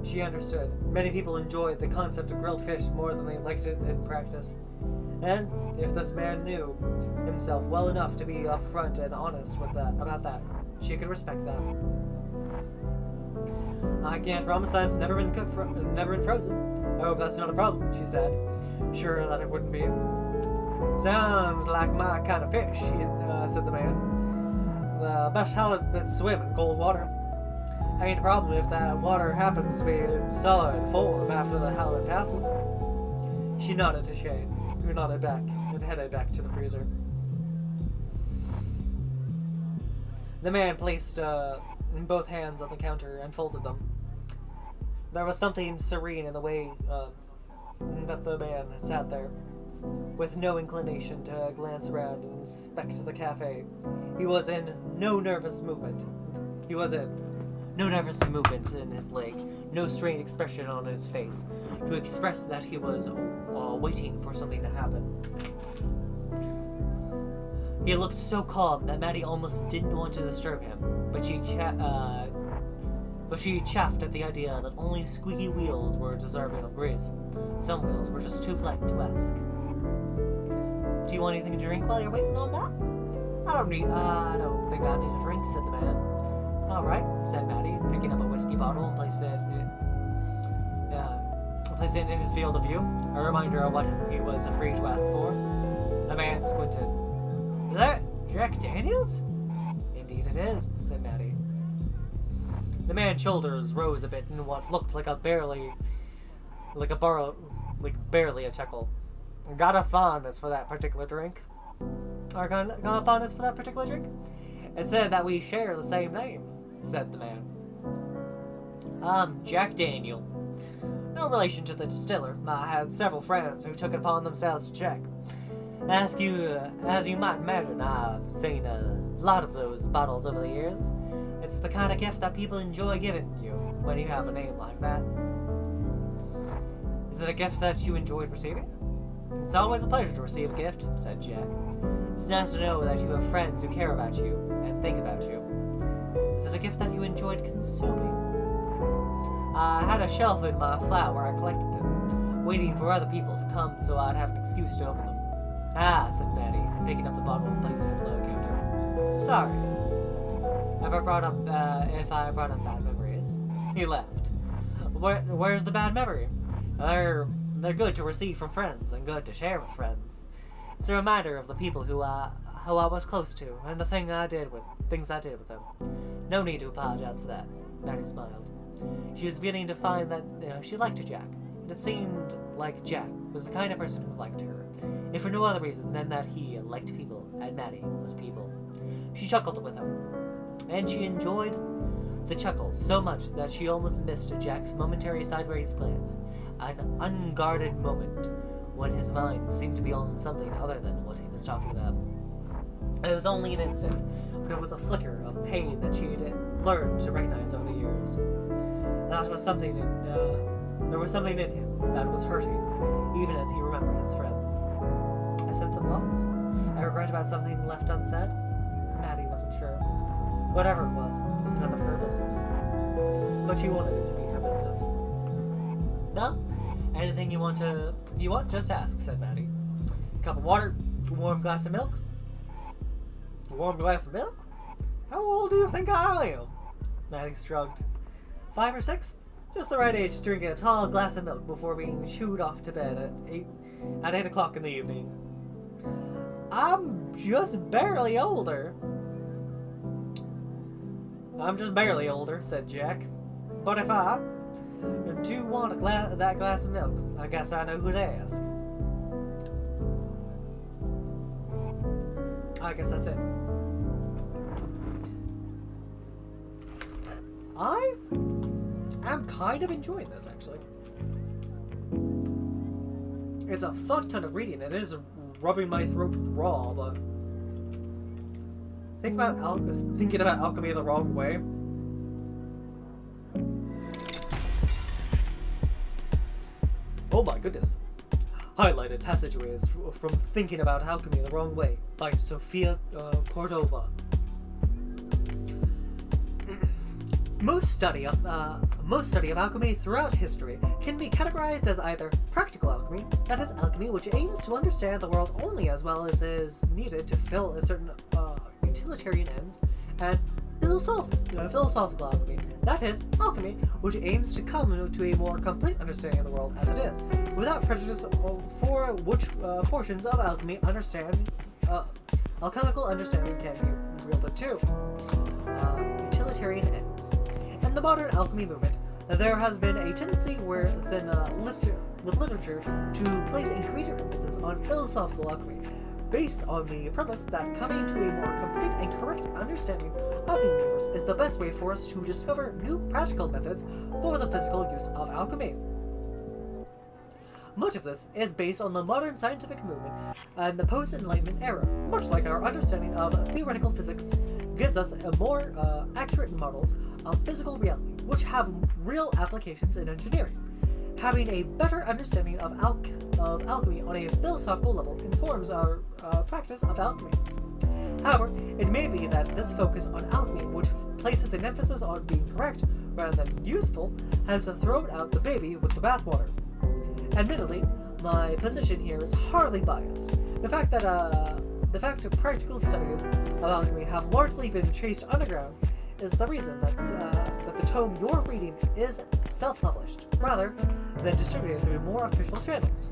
She understood. Many people enjoyed the concept of grilled fish more than they liked it in practice. And if this man knew himself well enough to be upfront and honest about that, she could respect that. "I can't promise that it's never been frozen. I hope that's not a problem," she said, sure that it wouldn't be. "Sounds like my kind of fish," said the man. "The best halibuts swim in cold water. Ain't a problem if that water happens to be solid form after the halibut passes." She nodded to Shay, who nodded back and headed back to the freezer. The man placed both hands on the counter and folded them. There was something serene in the way that the man sat there, with no inclination to glance around and inspect the cafe. He was in no nervous movement. No nervous movement in his leg, no strained expression on his face, to express that he was waiting for something to happen. He looked so calm that Maddie almost didn't want to disturb him, but she chaffed at the idea that only squeaky wheels were deserving of grease. Some wheels were just too polite to ask. "Do you want anything to drink while you're waiting on that?" I don't think I need a drink," said the man. "All right," said Maddie, picking up a whiskey bottle and placing it in his field of view, a reminder of what he was free to ask for. The man squinted. "Is that Jack Daniels?" "Indeed it is," said Maddie. The man's shoulders rose a bit in what looked like a barely barely a chuckle. Got a fondness for that particular drink. Or got a fondness for that particular drink? It said that we share the same name, said the man. I'm Jack Daniel. No relation to the distiller. I had several friends who took it upon themselves to check. As you might imagine, I've seen a lot of those bottles over the years. It's the kind of gift that people enjoy giving you when you have a name like that. Is it a gift that you enjoyed receiving? It's always a pleasure to receive a gift, said Jack. It's nice to know that you have friends who care about you and think about you. Is it a gift that you enjoyed consuming? I had a shelf in my flat where I collected them, waiting for other people to come so I'd have an excuse to open them. Ah, said Maddie, picking up the bottle and placing it below the counter. Sorry. If I brought up bad memories. He laughed. Where's the bad memory? They're good to receive from friends and good to share with friends. It's a reminder of the people who I was close to and the things I did with them. No need to apologize for that. Maddie smiled. She was beginning to find that she liked Jack, and it seemed like Jack was the kind of person who liked her, if for no other reason than that he liked people and Maddie was people. She chuckled with him, and she enjoyed the chuckle so much that she almost missed Jack's momentary sideways glance, an unguarded moment when his mind seemed to be on something other than what he was talking about. It was only an instant, but it was a flicker of pain that she had learned to recognize over the years. There was something in him that was hurting, even as he remembered his friends. A sense of loss? A regret about something left unsaid? Maddie wasn't sure. Whatever it was none of her business. But she wanted it to be her business. No? Anything you want, just ask, said Maddie. A cup of water, a warm glass of milk? A warm glass of milk? How old do you think I am? Maddie shrugged. 5 or 6? Just the right age to drink a tall glass of milk before being shooed off to bed at 8 o'clock in the evening. I'm just barely older, said Jack. But if I do want that glass of milk, I guess I know who to ask. I guess that's it. I'm kind of enjoying this, actually. It's a fuck ton of reading. It is rubbing my throat raw, but thinking about alchemy the wrong way. Oh my goodness. Highlighted passageways from Thinking About Alchemy the Wrong Way by Sofia Cordova. Most study of alchemy throughout history can be categorized as either practical alchemy, that is alchemy which aims to understand the world only as well as is needed to fill a certain utilitarian ends, and philosophical alchemy, that is alchemy which aims to come to a more complete understanding of the world as it is, without prejudice for which portions of alchemy alchemical understanding can be wielded to. Utilitarian ends. In the modern alchemy movement, there has been a tendency with literature to place a greater emphasis on philosophical alchemy, based on the premise that coming to a more complete and correct understanding of the universe is the best way for us to discover new practical methods for the physical use of alchemy. Much of this is based on the modern scientific movement and the post-Enlightenment era, much like our understanding of theoretical physics gives us more accurate models of physical reality, which have real applications in engineering. Having a better understanding of alchemy on a philosophical level informs our practice of alchemy. However, it may be that this focus on alchemy, which places an emphasis on being correct rather than useful, has thrown out the baby with the bathwater. Admittedly, my position here is hardly biased. The fact that practical studies of alchemy have largely been chased underground is the reason that the tome you're reading is self-published, rather than distributed through more official channels.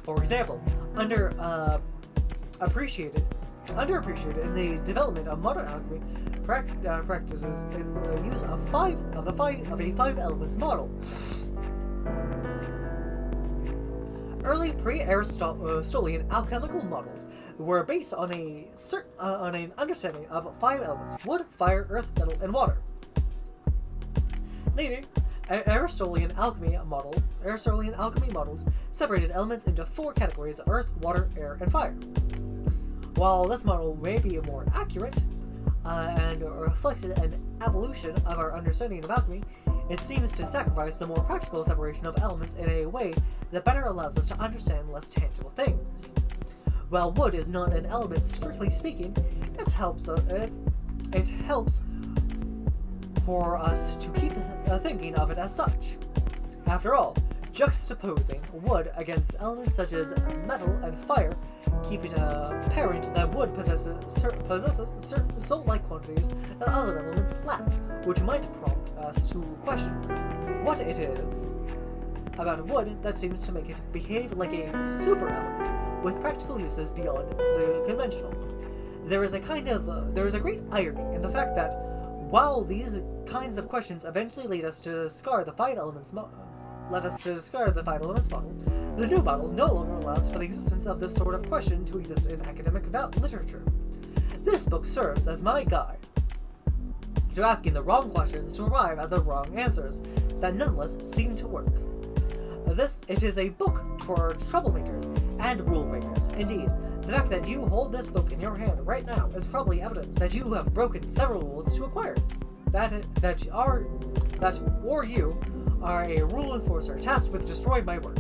For example, underappreciated in the development of modern alchemy practices in the use of a five elements model. early pre-Aristotelian alchemical models were based on an understanding of 5 elements: wood, fire, earth, metal, and water. Later, Aristotelian alchemy models separated elements into 4 categories: earth, water, air, and fire. While this model may be more accurate and reflected an evolution of our understanding of alchemy, it seems to sacrifice the more practical separation of elements in a way that better allows us to understand less tangible things. While wood is not an element strictly speaking, it helps for us to keep thinking of it as such. After all, juxtaposing wood against elements such as metal and fire keep it apparent that wood possesses certain salt-like qualities that other elements lack, which might prompt us to question what it is about wood that seems to make it behave like a super element with practical uses beyond the conventional. There is a great irony in the fact that while these kinds of questions eventually lead us to discard the 5 elements model, the new model no longer allows for the existence of this sort of question to exist in academic literature. This book serves as my guide to asking the wrong questions to arrive at the wrong answers that nonetheless seem to work. It is a book for troublemakers and rule breakers. Indeed, the fact that you hold this book in your hand right now is probably evidence that you have broken several rules to acquire it. Or you are a rule enforcer tasked with destroying my work,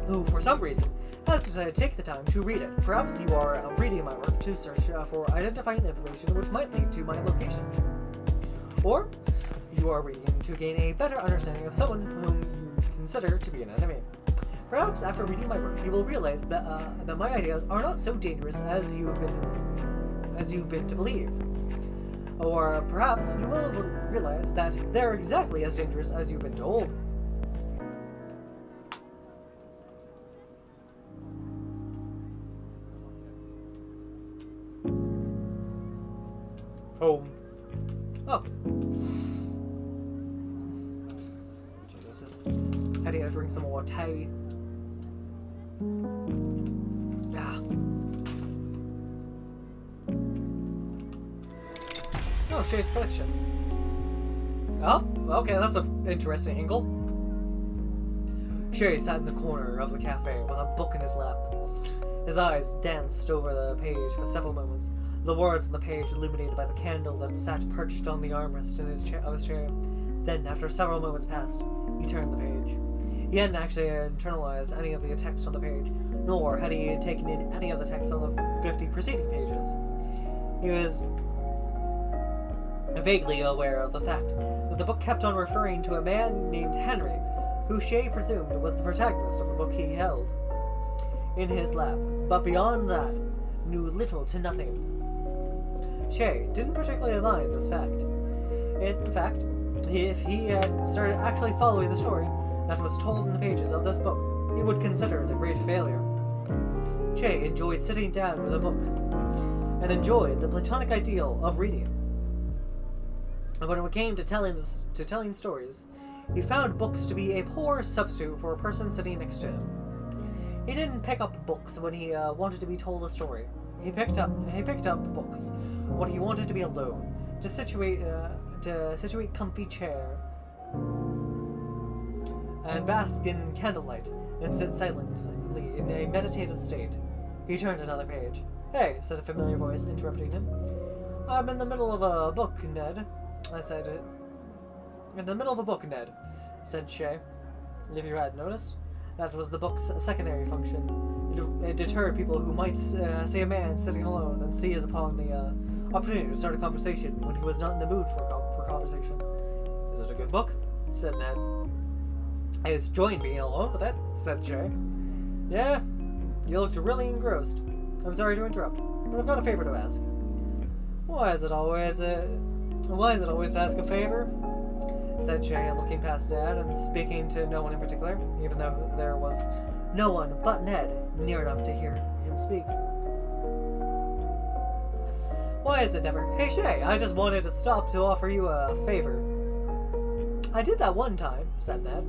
who for some reason has decided to take the time to read it. Perhaps you are reading my work to search for identifying information which might lead to my location. Or you are reading to gain a better understanding of someone whom you consider to be an enemy. Perhaps after reading my work, you will realize that my ideas are not so dangerous as you've been to believe. Or perhaps you will realize that they're exactly as dangerous as you've been told. Home. Oh. Jesus. I need to drink some more tea. Ah. Oh, Shay's collection. Oh, okay, that's an interesting angle. Shay sat in the corner of the cafe with a book in his lap. His eyes danced over the page for several moments, the words on the page illuminated by the candle that sat perched on the armrest of his chair. Then, after several moments passed, he turned the page. He hadn't actually internalized any of the text on the page, nor had he taken in any of the text on the 50 preceding pages. He was vaguely aware of the fact that the book kept on referring to a man named Henry, who Shay presumed was the protagonist of the book he held in his lap, but beyond that, knew little to nothing. Shay didn't particularly mind this fact. In fact, if he had started actually following the story that was told in the pages of this book, he would consider it a great failure. Shay enjoyed sitting down with a book, and enjoyed the platonic ideal of reading. And when it came to telling stories, he found books to be a poor substitute for a person sitting next to him. He didn't pick up books when he wanted to be told a story. He picked up books when he wanted to be alone, to situate comfy chair, and bask in candlelight, and sit silently in a meditative state. He turned another page. "Hey," said a familiar voice, interrupting him. "I'm in the middle of a book, Ned," I said. "In the middle of a book, Ned," said Shay. If you hadn't noticed, that was the book's secondary function. It deterred people who might see a man sitting alone and seize upon the opportunity to start a conversation when he was not in the mood for conversation. "Is it a good book?" said Ned. "I was enjoying being alone with it," said Shay. "Yeah, you looked really engrossed. I'm sorry to interrupt, but I've got a favor to ask." Why is it always to ask a favor?" said Shay, looking past Ned and speaking to no one in particular, even though there was no one but Ned near enough to hear him speak. "Why is it never? Hey Shay, I just wanted to stop to offer you a favor." "I did that one time," said Ned.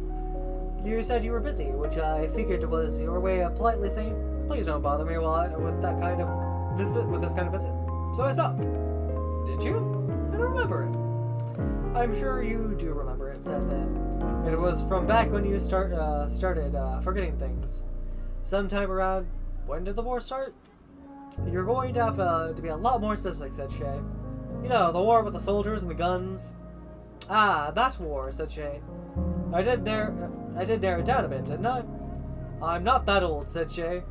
You said you were busy, which I figured was your way of politely saying, please don't bother me with that kind of visit, with this kind of visit. So I stopped. Did you? I don't remember it. I'm sure you do remember it, said Ned. It was from back when you started forgetting things. Sometime around, when did the war start? You're going to have to be a lot more specific, said Shay. You know, the war with the soldiers and the guns. Ah, that war, said Shay. I did narrow it down a bit, didn't I? I'm not that old, said Shay.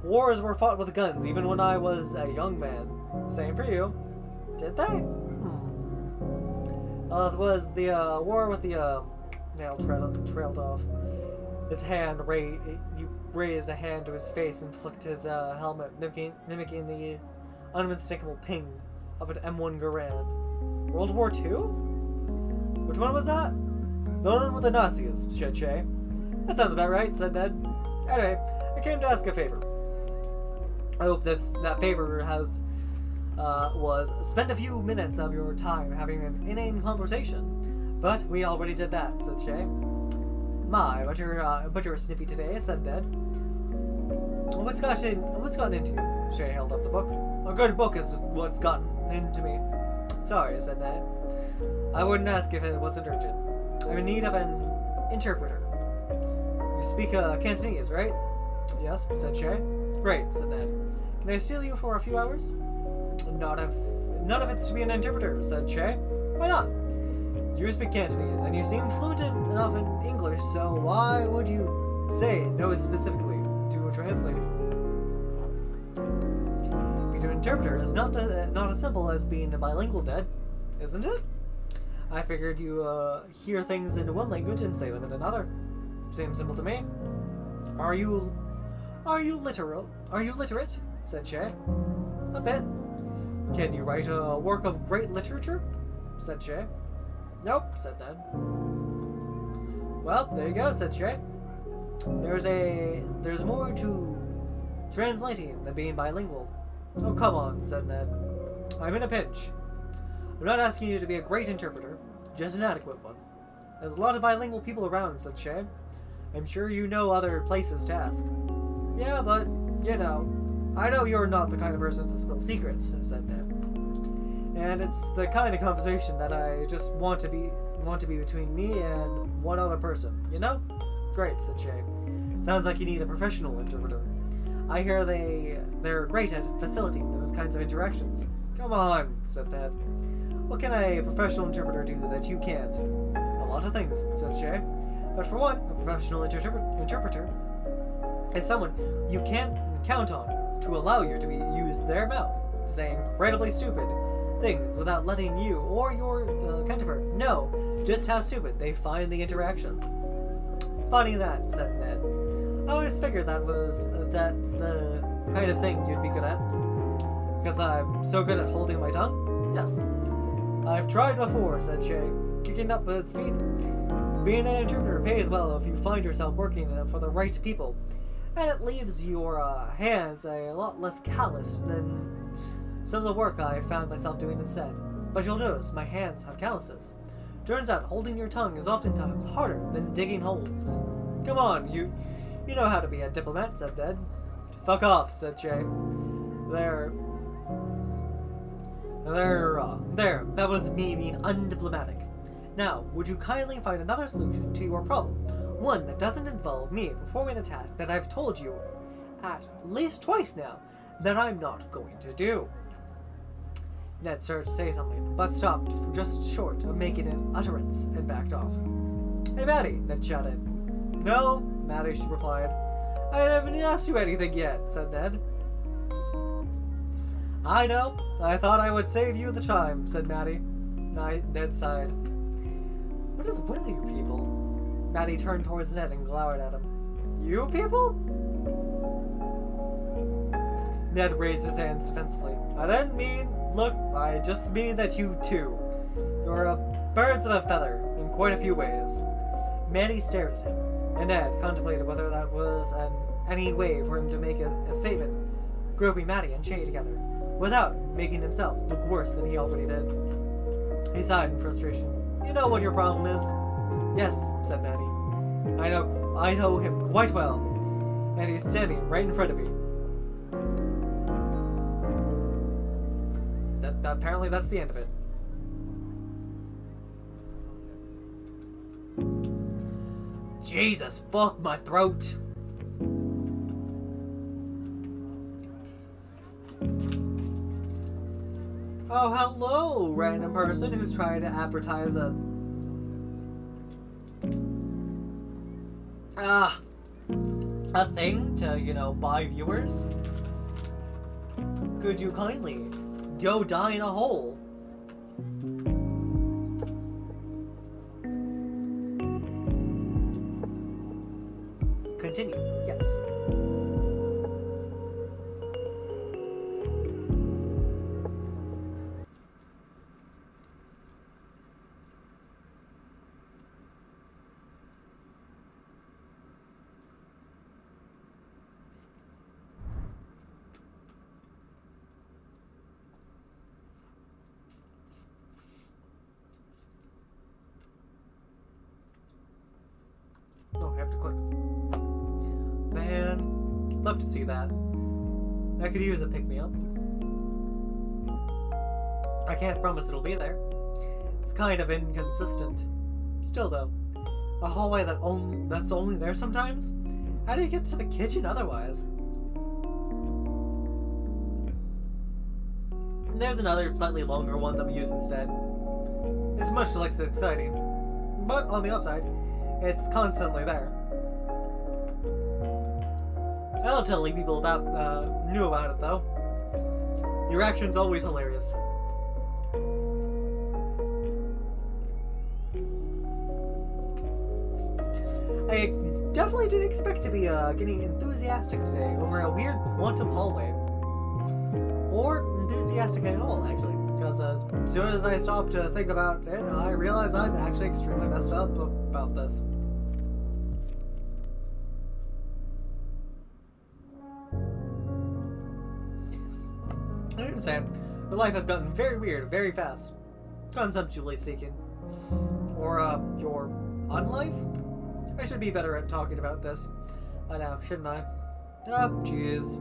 Wars were fought with guns even when I was a young man. Same for you. Did they? It was the war with the nail trailed off. His hand raised a hand to his face and flicked his helmet, mimicking the unmistakable ping of an M1 Garand. World War II? Which one was that? The one with the Nazis, said Shay. That sounds about right, said Ned. Anyway, I came to ask a favor. I hope that favor was spend a few minutes of your time having an inane conversation. But we already did that, said Shay. My, but you're snippy today, said Ned. What's gotten into you? Shay held up the book. A good book is what's gotten into me. Sorry, said Ned. I wouldn't ask if it wasn't urgent. I'm in need of an interpreter. You speak Cantonese, right? Yes, said Shay. Great, said Ned. Can I steal you for a few hours? Not if none of it's to be an interpreter, said Shay. Why not? You speak Cantonese, and you seem fluent enough in English, so why would you say no specifically to a translator? Being an interpreter is not as simple as being a bilingual, Ned, isn't it? I figured you hear things in one language and say them in another. Seems simple to me. Are you literate? Said Shay. A bit. Can you write a work of great literature? Said Shay. Nope, said Ned. Well, there you go, said Shay. There's more to translating than being bilingual. Oh, come on, said Ned. I'm in a pinch. I'm not asking you to be a great interpreter, just an adequate one. There's a lot of bilingual people around, said Shay. I'm sure you know other places to ask. Yeah, but, you know, I know you're not the kind of person to spill secrets, said Ned. And it's the kind of conversation that I just want to be between me and one other person, you know? Great, said Shay. Sounds like you need a professional interpreter. I hear they're great at facilitating those kinds of interactions. Come on, said Ned. What can a professional interpreter do that you can't? A lot of things, said Shay. But for one, a professional interpreter is someone you can count on to allow you to use their mouth to say incredibly stupid things without letting you or your counterpart know just how stupid they find the interaction. Funny that, said Ned. I always figured that's the kind of thing you'd be good at. Because I'm so good at holding my tongue? Yes. I've tried before, said Shay, kicking up his feet. Being an interpreter pays well if you find yourself working for the right people, and it leaves your hands a lot less calloused than some of the work I found myself doing instead. But you'll notice my hands have calluses. Turns out holding your tongue is oftentimes harder than digging holes. Come on, you know how to be a diplomat, said Ned. Fuck off, said Shay. There, that was me being undiplomatic. Now, would you kindly find another solution to your problem? One that doesn't involve me performing a task that I've told you at least twice now that I'm not going to do. Ned started to say something, but stopped just short of making an utterance and backed off. Hey, Maddie, Ned shouted. No, Maddie replied. I haven't asked you anything yet, said Ned. I know. I thought I would save you the time, said Maddie. Ned sighed. What is with you people? Maddie turned towards Ned and glowered at him. You people? Ned raised his hands defensively. I didn't mean... Look, I just mean that you too. You're birds of a feather in quite a few ways. Maddie stared at him, and Ned contemplated whether that was any way for him to make a statement, grouping Maddie and Shay together, without making himself look worse than he already did. He sighed in frustration. You know what your problem is? Yes, said Maddie. I know him quite well, and he's standing right in front of me. Apparently that's the end of it. Jesus, fuck my throat. Oh, hello, random person who's trying to advertise a thing to, you know, buy viewers. Could you kindly go die in a hole? Continue. Yes. Oh, I have to click. Man, love to see that. I could use a pick-me-up. I can't promise it'll be there. It's kind of inconsistent. Still though, a hallway that's only there sometimes? How do you get to the kitchen otherwise? And there's another slightly longer one that we use instead. It's much less exciting, but on the upside, it's constantly there. I don't tell people knew about it though. The reaction's always hilarious. I definitely didn't expect to be getting enthusiastic today over a weird quantum hallway. Or enthusiastic at all, actually. Because as soon as I stopped to think about it, I realized I'm actually extremely messed up about this. I understand. Your life has gotten very weird very fast. Conceptually speaking. Or, your unlife? I should be better at talking about this. I know, shouldn't I? Oh, jeez.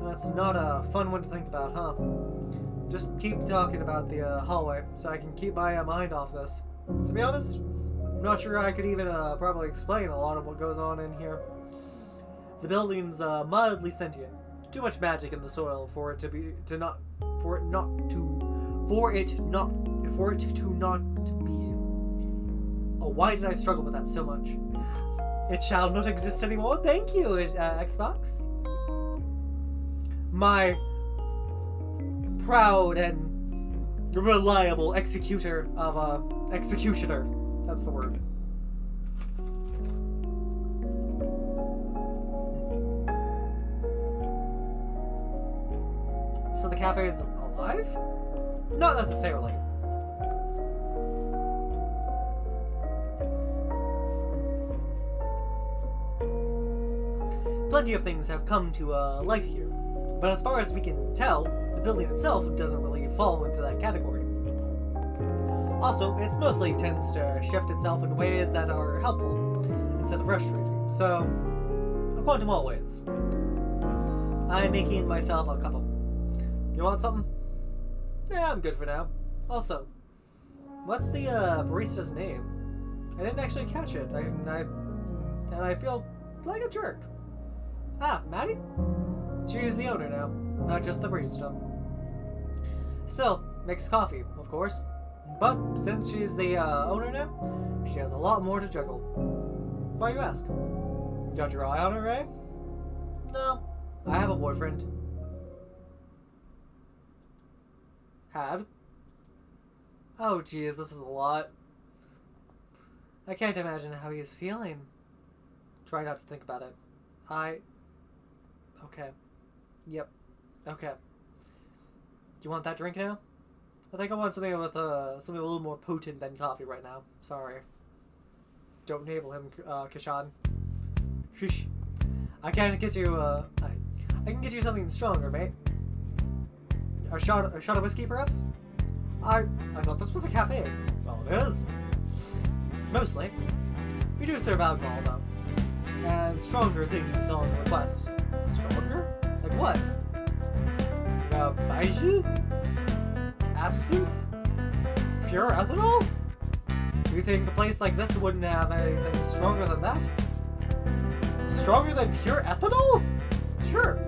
That's not a fun one to think about, huh? Just keep talking about the hallway, so I can keep my mind off this. To be honest, I'm not sure I could even probably explain a lot of what goes on in here. The building's mildly sentient. Too much magic in the soil for it to be Oh, why did I struggle with that so much? It shall not exist anymore. Thank you, Xbox. My proud and reliable executioner. That's the word. So the cafe is alive? Not necessarily. Plenty of things have come to life here, but as far as we can tell, the building itself doesn't really fall into that category. Also, it mostly tends to shift itself in ways that are helpful instead of frustrating, so a quantum always. I'm making myself a cup of... You want something? Yeah, I'm good for now. Also, what's the barista's name? I didn't actually catch it, and I feel like a jerk. Ah, Maddie? She's the owner now, not just the barista. Still, makes coffee, of course. But since she's the owner now, she has a lot more to juggle. Why you ask? Got your eye on her, eh? No, I have a boyfriend. Had? Oh geez, this is a lot. I can't imagine how he's feeling. Try not to think about it. Okay. Yep. Okay. You want that drink now? I think I want something with something a little more potent than coffee right now. Sorry. Don't enable him, Kishan. Shush. I can't get you, I can get you something stronger, mate. A shot of whiskey, perhaps? I thought this was a cafe. Well, it is. Mostly. We do serve alcohol, though. And stronger things on request. Stronger? Like what? Baijiu? Absinthe? Pure ethanol? Do you think a place like this wouldn't have anything stronger than that? Stronger than pure ethanol? Sure.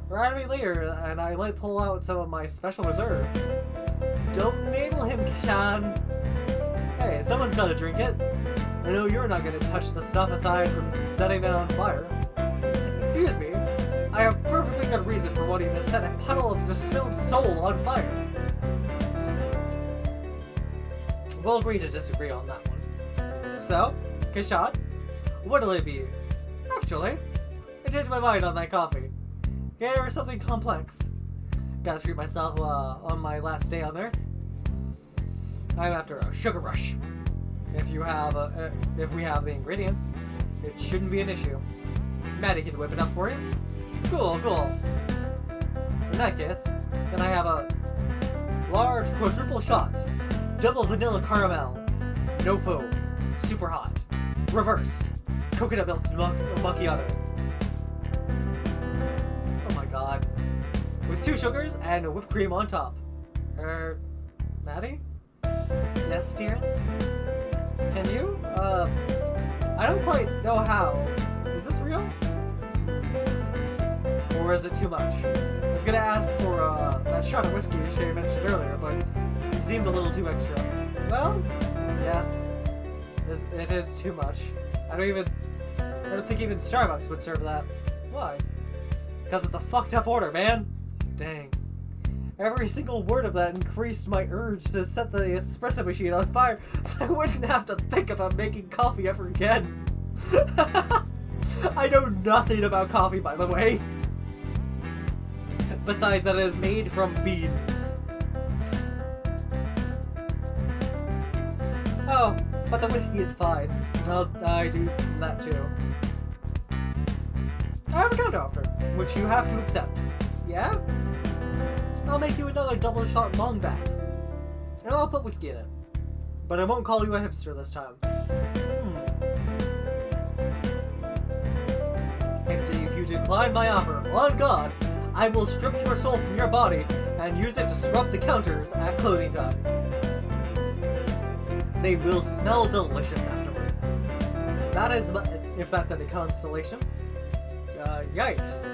Write me later, and I might pull out some of my special reserve. Don't enable him, Kishan. Hey, someone's gotta drink it. I know you're not gonna touch the stuff aside from setting it on fire. Excuse me, I have perfectly good reason for wanting to set a puddle of distilled soul on fire. We'll agree to disagree on that one. So, Kishan, what'll it be? Actually, I changed my mind on that coffee. Okay, or something complex. Gotta treat myself on my last day on Earth. I'm after a sugar rush. If we have the ingredients, it shouldn't be an issue. Maddie can whip it up for you. Cool. In that case, can I have a large quadruple shot, double vanilla caramel, no foam, super hot, reverse, coconut milk macchiato. Oh my god. With 2 sugars and a whipped cream on top. Maddie? Yes, dearest? Can you? I don't quite know how. Is this real? Or is it too much? I was gonna ask for, that shot of whiskey Shay mentioned earlier, but it seemed a little too extra. Well, yes. It is too much. I don't think even Starbucks would serve that. Why? Because it's a fucked up order, man. Dang. Every single word of that increased my urge to set the espresso machine on fire so I wouldn't have to think about making coffee ever again. I know nothing about coffee, by the way. Besides that it is made from beans. Oh, but the whiskey is fine. Well, I do that too. I have a counteroffer, which you have to accept. Yeah? I'll make you another double shot longback. And I'll put whiskey in it. But I won't call you a hipster this time. If you decline my offer, on God, I will strip your soul from your body and use it to scrub the counters at closing time. They will smell delicious afterward. That is, if that's any consolation. Yikes.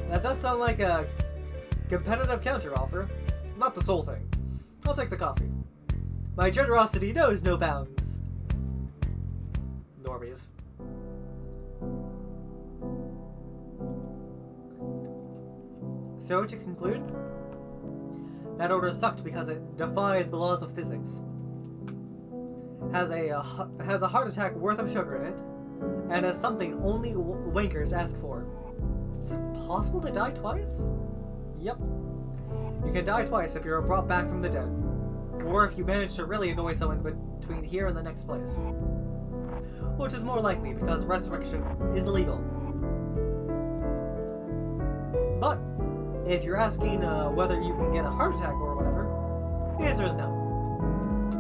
That does sound like a competitive counteroffer. Not the soul thing. I'll take the coffee. My generosity knows no bounds. Normies. So to conclude, that order sucked because it defies the laws of physics. Has a heart attack worth of sugar in it, and is something only wankers ask for. Is it possible to die twice? Yep. You can die twice if you're brought back from the dead, or if you manage to really annoy someone between here and the next place. Which is more likely because resurrection is illegal. But if you're asking whether you can get a heart attack or whatever, the answer is no.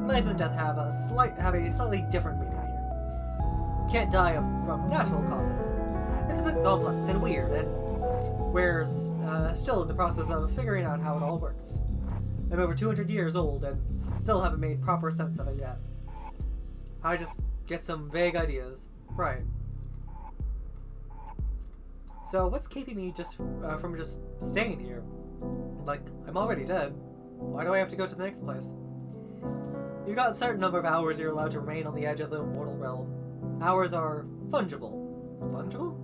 Life and death have a slightly different meaning here. You can't die from natural causes. It's a bit complex and weird, and we're still in the process of figuring out how it all works. I'm over 200 years old and still haven't made proper sense of it yet. I just get some vague ideas. Right. So what's keeping me from just staying here? Like, I'm already dead. Why do I have to go to the next place? You've got a certain number of hours you're allowed to remain on the edge of the immortal realm. Hours are fungible. Fungible?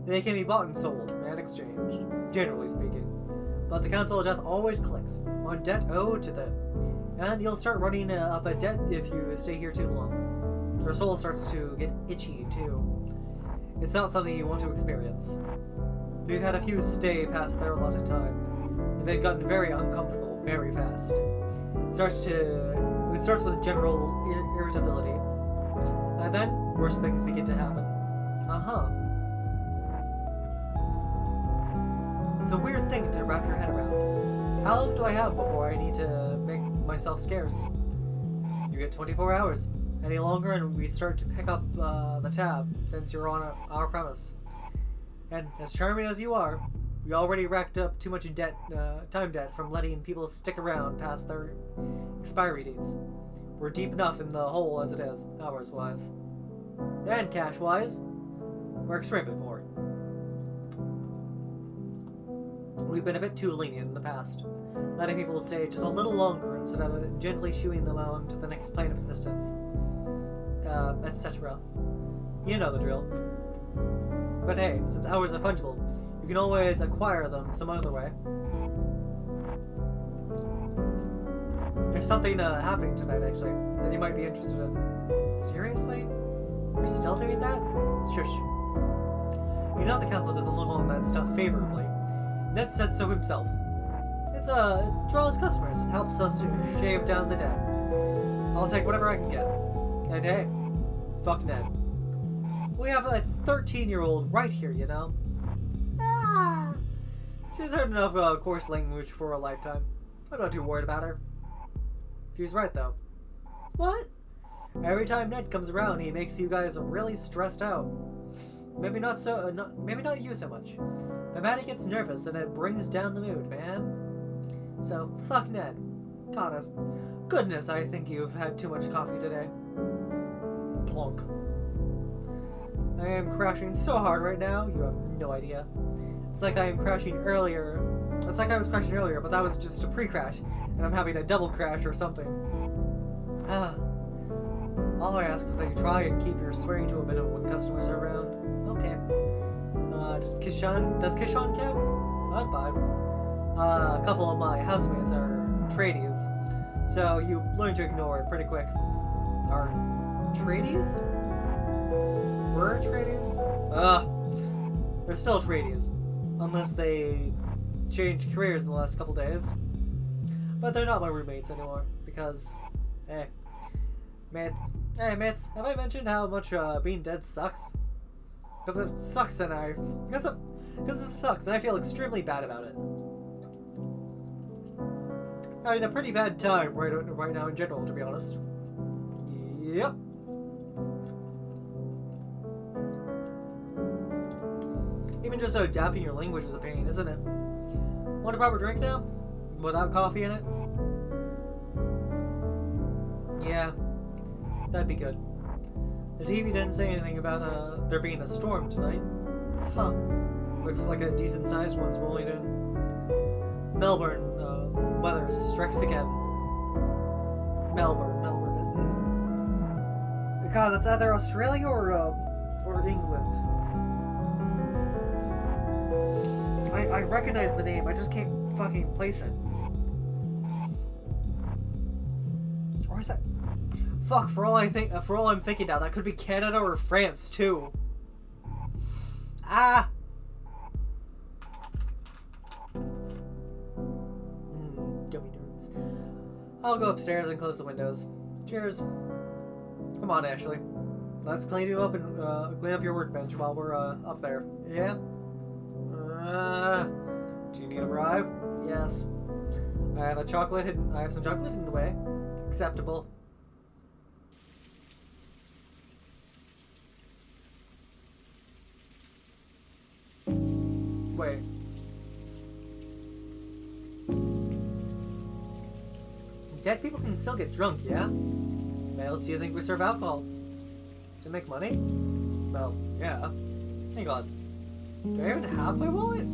They can be bought and sold and exchanged, generally speaking. But the Council of Death always collects on debt owed to them, and you'll start running up a debt if you stay here too long. Your soul starts to get itchy too. It's not something you want to experience. We've had a few stay past their allotted time, and they've gotten very uncomfortable very fast. It starts with general irritability, and then worse things begin to happen. It's a weird thing to wrap your head around. How long do I have before I need to make myself scarce? You get 24 hours. any longer, and we start to pick up the tab since you're on our premise. And as charming as you are, we already racked up too much debt, time debt from letting people stick around past their expiry dates. We're deep enough in the hole as it is, hours-wise. And cash-wise, we're extremely poor. We've been a bit too lenient in the past, letting people stay just a little longer instead of gently shooing them on to the next plane of existence. Etc. You know the drill. But hey, since hours are fungible, you can always acquire them some other way. There's something happening tonight, actually, that you might be interested in. Seriously? You're still doing that? Shush. You know the council doesn't look on that stuff favorably. Ned said so himself. It's draws customers and helps us shave down the debt. I'll take whatever I can get. And hey, fuck Ned. We have a 13-year-old right here, you know? Ah, she's heard enough coarse language for a lifetime. I'm not too worried about her. She's right, though. What? Every time Ned comes around, he makes you guys really stressed out. Maybe not you so much. But Maddie gets nervous and it brings down the mood, man. So, fuck Ned. Goodness, I think you've had too much coffee today. Plonk. I am crashing so hard right now, you have no idea. It's like I am crashing earlier. It's like I was crashing earlier, but that was just a pre-crash, and I'm having a double crash or something. All I ask is that you try and keep your swearing to a minimum when customers are around. Okay. Does Kishan count? I'm fine. A couple of my housemates are tradies, so you learn to ignore it pretty quick. Are tradies? Were tradies? They're still tradies, unless they changed careers in the last couple days. But they're not my roommates anymore, because, hey, mates, have I mentioned how much being dead sucks? Because it sucks, and I feel extremely bad about it. Having a pretty bad time right now in general, to be honest. Yep. Even just adapting your language is a pain, isn't it? Want a proper drink now? Without coffee in it? Yeah, that'd be good. The TV didn't say anything about there being a storm tonight. Huh. Looks like a decent-sized one's rolling in. Melbourne, weather strikes again. Melbourne is... God, that's either Australia or England. I recognize the name, I just can't fucking place it. Or is that... Fuck, for all I'm thinking now, that could be Canada or France, too. Ah! Gummy nerds. I'll go upstairs and close the windows. Cheers. Come on, Ashley. Let's clean you up and clean up your workbench while we're up there. Yeah? Do you need a bribe? Yes. I have some chocolate hidden away. Acceptable. Wait. Dead people can still get drunk, yeah? Why else do you think we serve alcohol? To make money? Well, yeah. Hang on. Do I even have my wallet?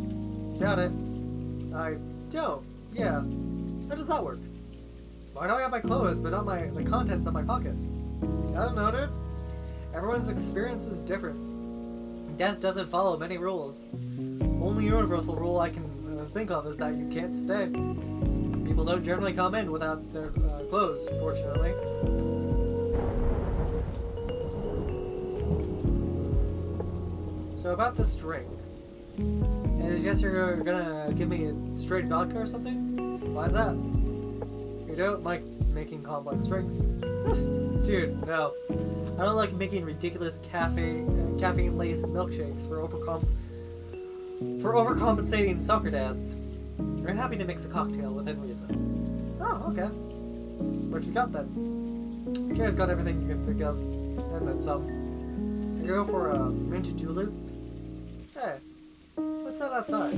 Doubt it. I don't. Yeah. How does that work? Why do I have my clothes but not the contents of my pocket? I don't know, dude. Everyone's experience is different. Death doesn't follow many rules. Only universal rule I can think of is that you can't stay. People don't generally come in without their clothes, fortunately. So about this drink. And I guess you're gonna give me a straight vodka or something? Why is that? You don't like making complex drinks? Dude, no. I don't like making ridiculous caffeine-laced milkshakes for overcompensating soccer dads. I'm happy to mix a cocktail within reason. Oh, okay. What you got then? Jay's got everything you can think of, and then some. You go for a mint julep? Hey, what's that outside?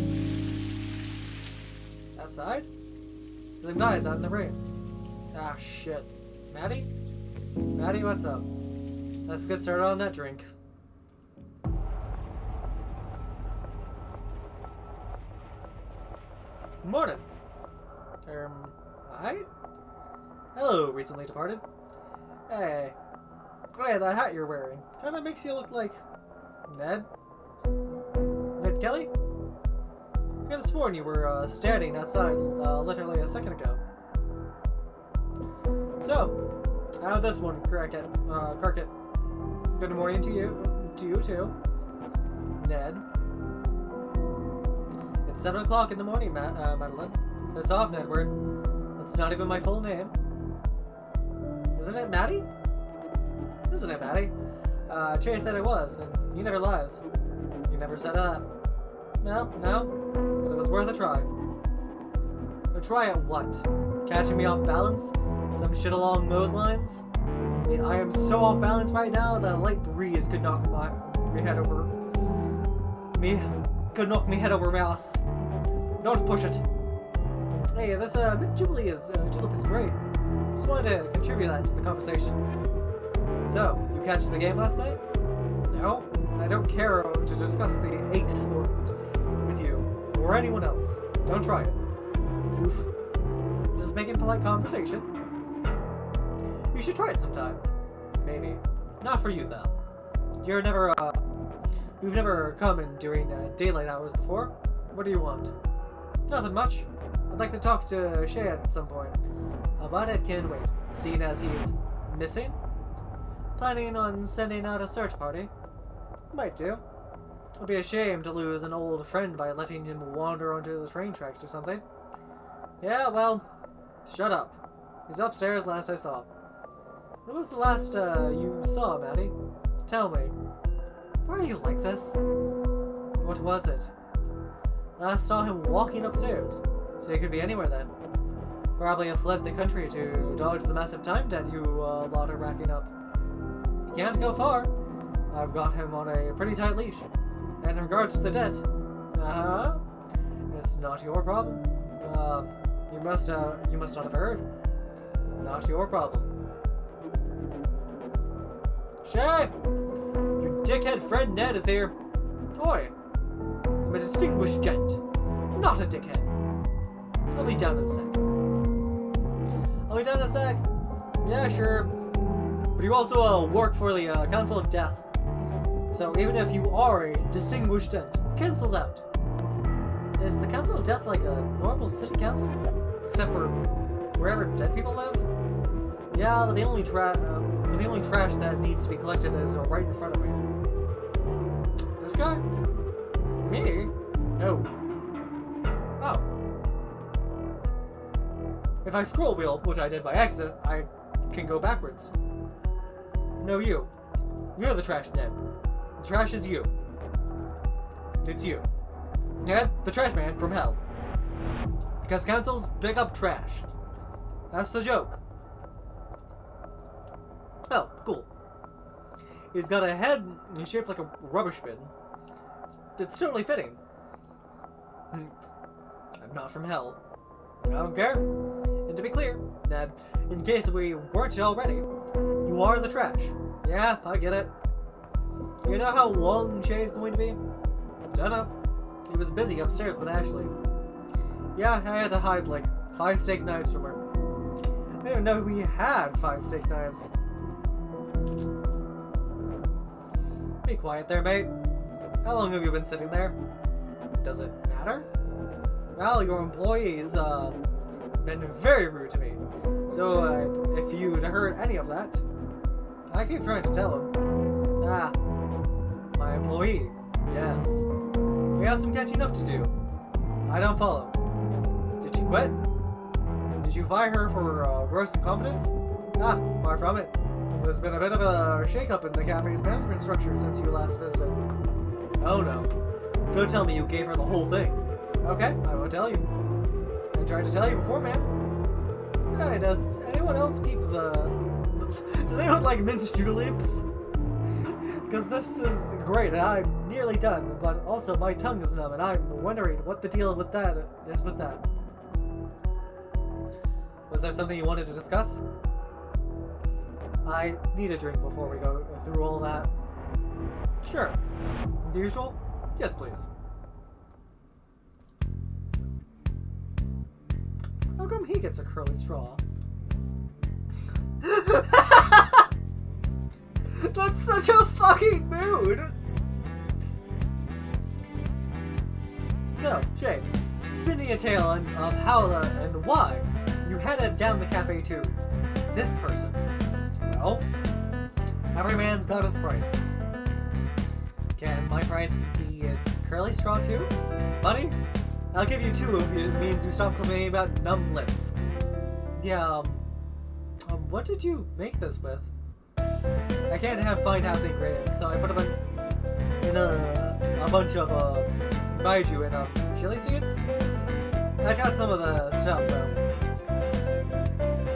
Outside? The guy's out in the rain. Ah, shit. Maddie? Maddie, what's up? Let's get started on that drink. Morning. Hi? Hello, recently departed. Hey. Oh yeah, that hat you're wearing kinda makes you look like... Ned? Ned Kelly? I could have sworn you were standing outside literally a second ago. So, how'd this one crack it? Good morning to you too. Ned. It's 7 o'clock in the morning, Madeline. Piss off, Nedward. That's not even my full name. Isn't it Maddie? Isn't it Maddie? Chase said it was, and he never lies. He never said that. No, but it was worth a try. A try at what? Catching me off balance? Some shit along those lines? I mean, I am so off balance right now that a light breeze could knock me head over my ass. Don't push it. Hey, this mint julep is great. Just wanted to contribute that to the conversation. So, you catch the game last night? No, and I don't care to discuss the egg sport with you or anyone else. Don't try it. Oof. Just making polite conversation. You should try it sometime. Maybe. Not for you though. You've never come in during daylight hours before. What do you want? Nothing much. I'd like to talk to Shay at some point. But it can wait, seeing as he's missing. Planning on sending out a search party. Might do. It'd be a shame to lose an old friend by letting him wander onto the train tracks or something. Yeah, well, shut up. He's upstairs last I saw. When was the last you saw, Maddie? Tell me. Why are you like this? What was it? Last saw him walking upstairs, so he could be anywhere then. Probably have fled the country to dodge the massive time debt you lot are racking up. He can't go far. I've got him on a pretty tight leash. And in regards to the debt, it's not your problem. You must not have heard. Not your problem. Shay! Your dickhead friend Ned is here. Oi! I'm a distinguished gent, not a dickhead. I'll be down in a sec. Yeah, sure. But you also work for the Council of Death. So even if you are a distinguished gent, it cancels out. Is the Council of Death like a normal city council? Except for wherever dead people live? Yeah, but the only trash that needs to be collected is right in front of me. This guy? Me? No. Oh. If I scroll wheel, which I did by accident, I can go backwards. No, you. You're the trash, Ned. The trash is you. It's you. Ned, the trash man from hell. Because councils pick up trash. That's the joke. Oh, cool. He's got a head shaped like a rubbish bin. It's totally fitting. I'm not from hell. I don't care. And to be clear, Ned, in case we weren't already, you are the trash. Yeah, I get it. You know how long Shay's going to be? Dunno. He was busy upstairs with Ashley. Yeah, I had to hide like 5 steak knives from her. I didn't know we had 5 steak knives. Be quiet there, mate. How long have you been sitting there? Does it matter? Well, your employees, been very rude to me. So, if you'd heard any of that, I keep trying to tell him. Ah, my employee. Yes. We have some catching up to do. I don't follow. Did she quit? Did you fire her for gross incompetence? Ah, far from it. There's been a bit of a shake-up in the cafe's management structure since you last visited. Oh no. Don't tell me you gave her the whole thing. Okay, I won't tell you. I tried to tell you before, man. Hey, does anyone else keep Does anyone like mint juleps? Because this is great, and I'm nearly done, but also my tongue is numb, and I'm wondering what the deal with that is with that. Was there something you wanted to discuss? I need a drink before we go through all that. Sure. The usual? Yes, please. How come he gets a curly straw? That's such a fucking mood! So, Jake, spin me a tale of how and why you headed down the cafe to this person. Well, every man's got his price. Can my price be a curly straw too? Buddy, I'll give you 2 if it means you stop complaining about numb lips. Yeah, what did you make this with? I can't find half the ingredients, so I put them in a bunch of baijiu and chili seeds. I got some of the stuff though.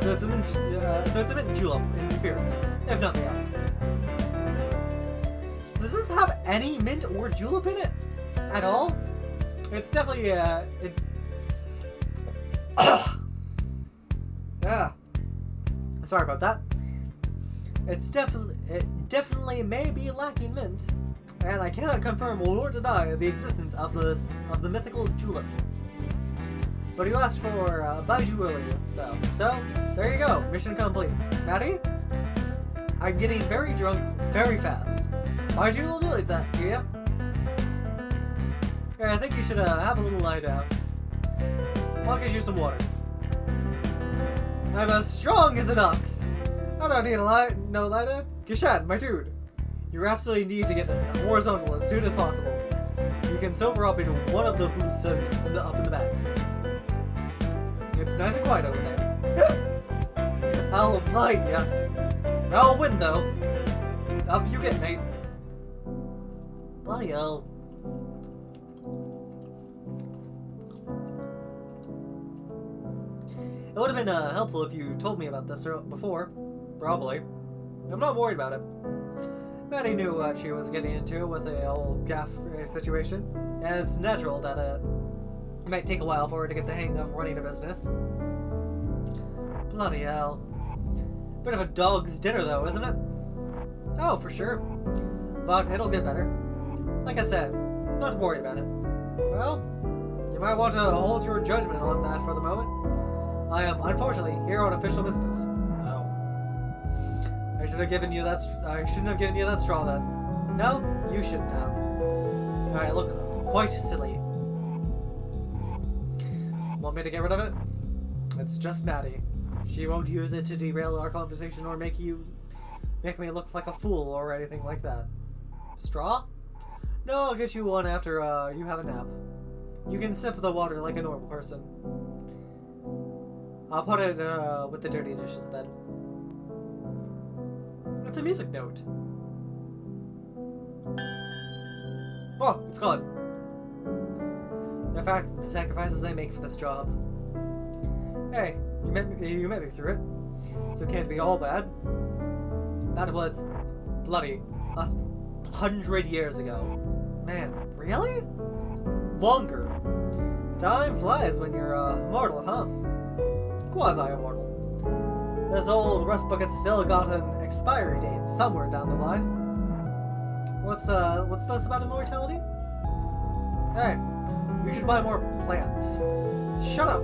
So it's a mint julep in spirit, if nothing else. Does this have any mint or julep in it at all? It's definitely sorry about that. It definitely may be lacking mint, and I cannot confirm or deny the existence of the mythical julep. But you asked for baijiu earlier, though, so there you go. Mission complete. Maddie, I'm getting very drunk very fast. Baijiu will do like that, do ya? Here, I think you should have a little lie down. I'll get you some water. I'm as strong as an ox. I don't need no lie down. Kishan, my dude, you absolutely need to get horizontal as soon as possible. You can sober up in one of the booths up in the back. It's nice and quiet over there. I'll fight ya. I'll win though. Up you get, mate. Bloody hell. It would have been helpful if you told me about this before. Probably. I'm not worried about it. Maddie knew what she was getting into with the old gaff situation, and it's natural that it might take a while for her to get the hang of running a business. Bloody hell. Bit of a dog's dinner though, isn't it? Oh, for sure. But it'll get better. Like I said, not worried about it. Well, you might want to hold your judgment on that for the moment. I am, unfortunately, here on official business. Oh. I shouldn't have given you that straw then. No, you shouldn't have. I look quite silly. Want me to get rid of it? It's just Maddie. She won't use it to derail our conversation or make me look like a fool or anything like that. Straw? No, I'll get you one after you have a nap. You can sip the water like a normal person. I'll put it with the dirty dishes then. It's a music note. Oh, it's gone. In fact, the sacrifices I make for this job. Hey, you met me through it, so it can't be all bad. That was bloody 100 years ago. Man, really? Longer. Time flies when you're mortal, huh? Quasi-immortal. This old rust bucket's still got an expiry date somewhere down the line. What's this about immortality? Hey, we should buy more plants. Shut up!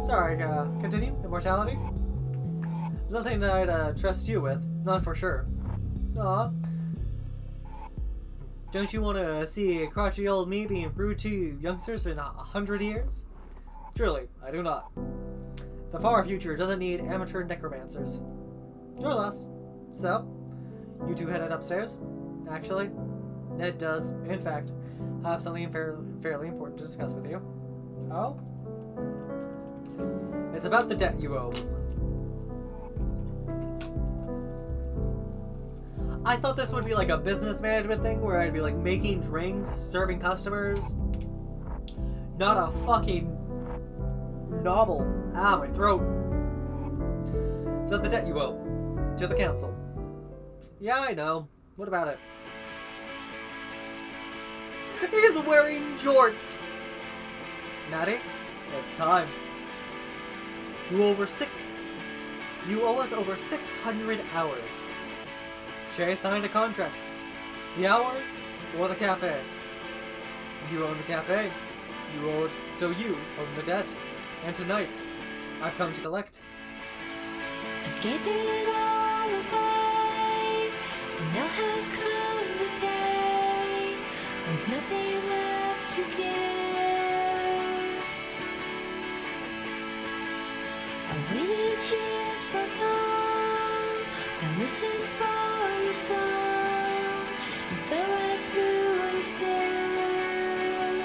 Sorry, continue, immortality? Nothing I'd trust you with, not for sure. Aw. Don't you want to see crotchety old me being rude to youngsters in 100 years? Truly, I do not. The far future doesn't need amateur necromancers. Nor less. So, you two headed upstairs? Actually, Ned does, in fact, have something fairly important to discuss with you. Oh? It's about the debt you owe. I thought this would be like a business management thing where I'd be like making drinks, serving customers. Not a fucking novel. Ah, my throat. It's about the debt you owe. To the council. Yeah, I know. What about it? He's wearing jorts! Maddie, it's time. You owe us over 600 hours. Shay signed a contract. The hours or the cafe. You own the cafe. So you own the debt. And tonight, I've come to collect. I gave it all away, and now has come the day. There's nothing left to give. I waited here so long, I listened for your song, and fell right through what you said.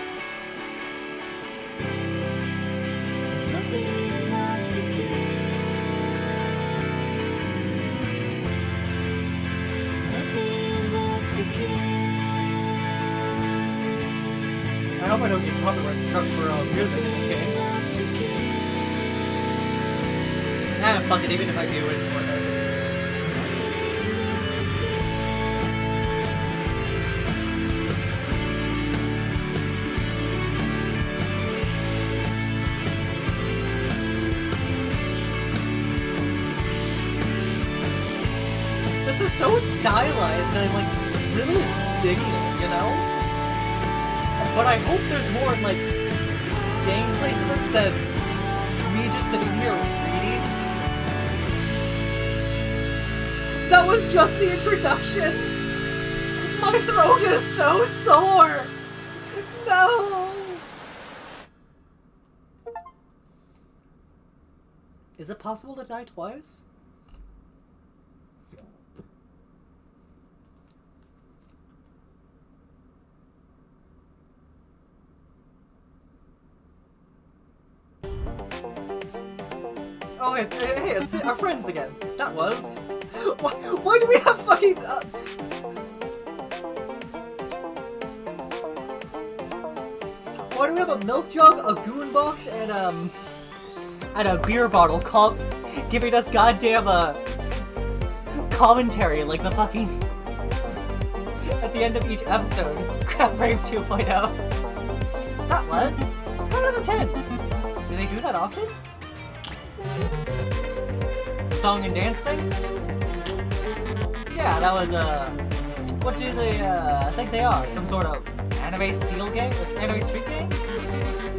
There's nothing left to give. Nothing left to give. I hope I don't get copyright struck for music in this game. Left to give. Fuck it, even if I do, it's worth it. This is so stylized, and I'm like really digging it, you know? But I hope there's more like gameplay to this than me just sitting here reading. That was just the introduction! My throat is so sore! No! Is it possible to die twice? Oh, hey, it's our friends again. That was. Why do we have fucking. Why do we have a milk jug, a goon box, and a beer bottle giving us goddamn commentary like the fucking. At the end of each episode, Crab Rave 2.0. That was kind of intense. Do they do that often? Song and dance thing? Yeah, that was what do they think they are? Some sort of anime steel game? Anime street game?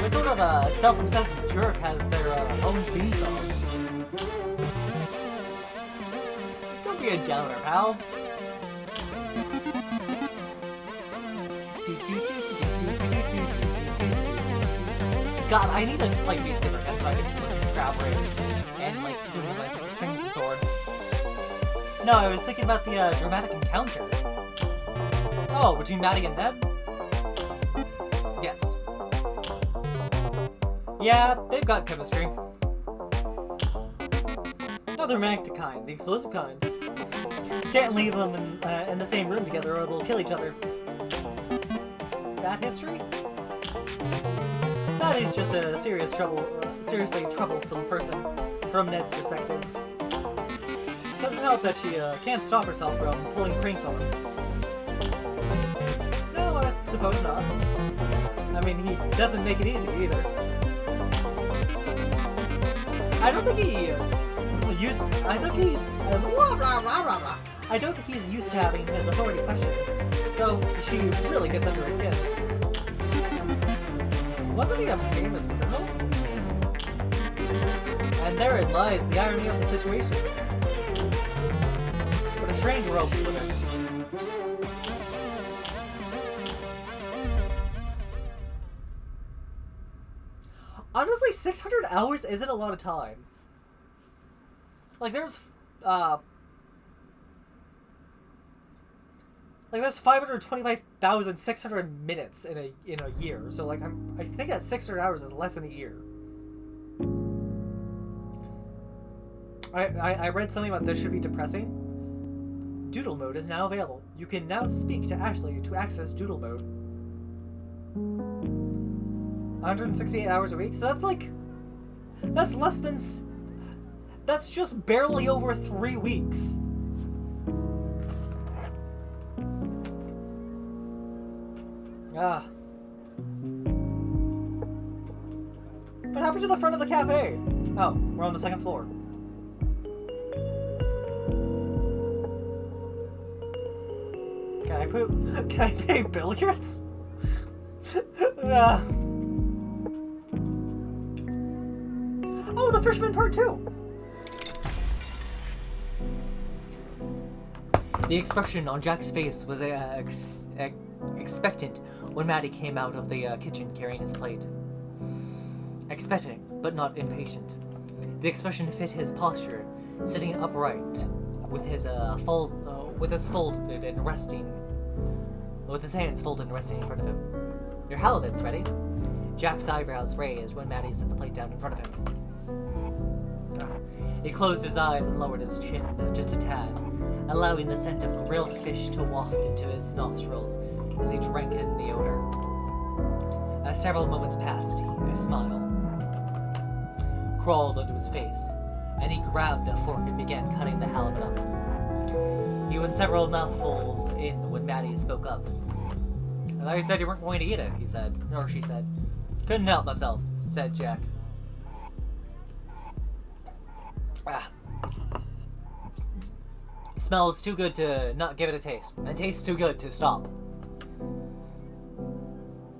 What sort of self-obsessed jerk has their own theme song? Don't be a downer, pal. God, I need to like beat Saber again so I can listen to Crab Rave and like sing some swords. No, I was thinking about the dramatic encounter. Oh, between Maddie and Ned? Yes. Yeah, they've got chemistry. Not the romantic kind, the explosive kind. Can't leave them in the same room together or they'll kill each other. Bad history? Maddie's just a seriously troublesome person, from Ned's perspective. Doesn't help that she can't stop herself from pulling pranks on him. No, I suppose not. I mean, he doesn't make it easy either. I don't think he's used to having his authority questioned, so she really gets under his skin. Wasn't he a famous criminal? And therein lies the irony of the situation. What a strange world we live in. Honestly, 600 hours isn't a lot of time. Like there's 525,600 minutes in a year. So like I think that 600 hours is less than a year. I read something about this should be depressing. Doodle mode is now available. You can now speak to Ashley to access doodle mode. 168 hours a week. So that's just barely over 3 weeks. Ah. What happened to the front of the cafe? Oh, we're on the second floor. Can I play billiards? Oh, the Fisherman Part 2! The expression on Jack's face was expectant when Maddie came out of the kitchen carrying his plate. Expectant, but not impatient. The expression fit his posture, sitting upright, with his hands folded and resting in front of him. Your halibut's ready. Jack's eyebrows raised when Maddie set the plate down in front of him. He closed his eyes and lowered his chin just a tad, allowing the scent of grilled fish to waft into his nostrils as he drank in the odor. As several moments passed, a smile crawled onto his face, and he grabbed a fork and began cutting the halibut up. He was several mouthfuls in when Maddie spoke up. I thought you said you weren't going to eat it, he said. Or she said. Couldn't help myself, said Jack. Smells too good to not give it a taste, and tastes too good to stop.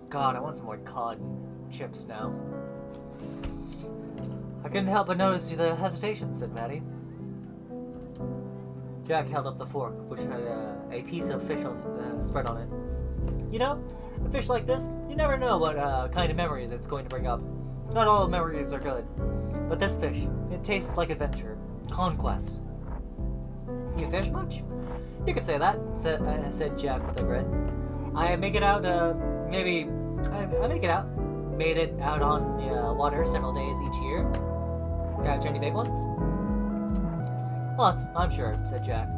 God, I want some more cod and chips now. I couldn't help but notice the hesitation, said Maddie. Jack held up the fork, which had a piece of fish spread on it. You know, a fish like this, you never know what kind of memories it's going to bring up. Not all memories are good, but this fish, it tastes like adventure, conquest. You fish much? You could say that, said Jack with a grin. I make it out, I make it out. Made it out on the water several days each year. Catch any big ones? Lots, I'm sure, said Jack.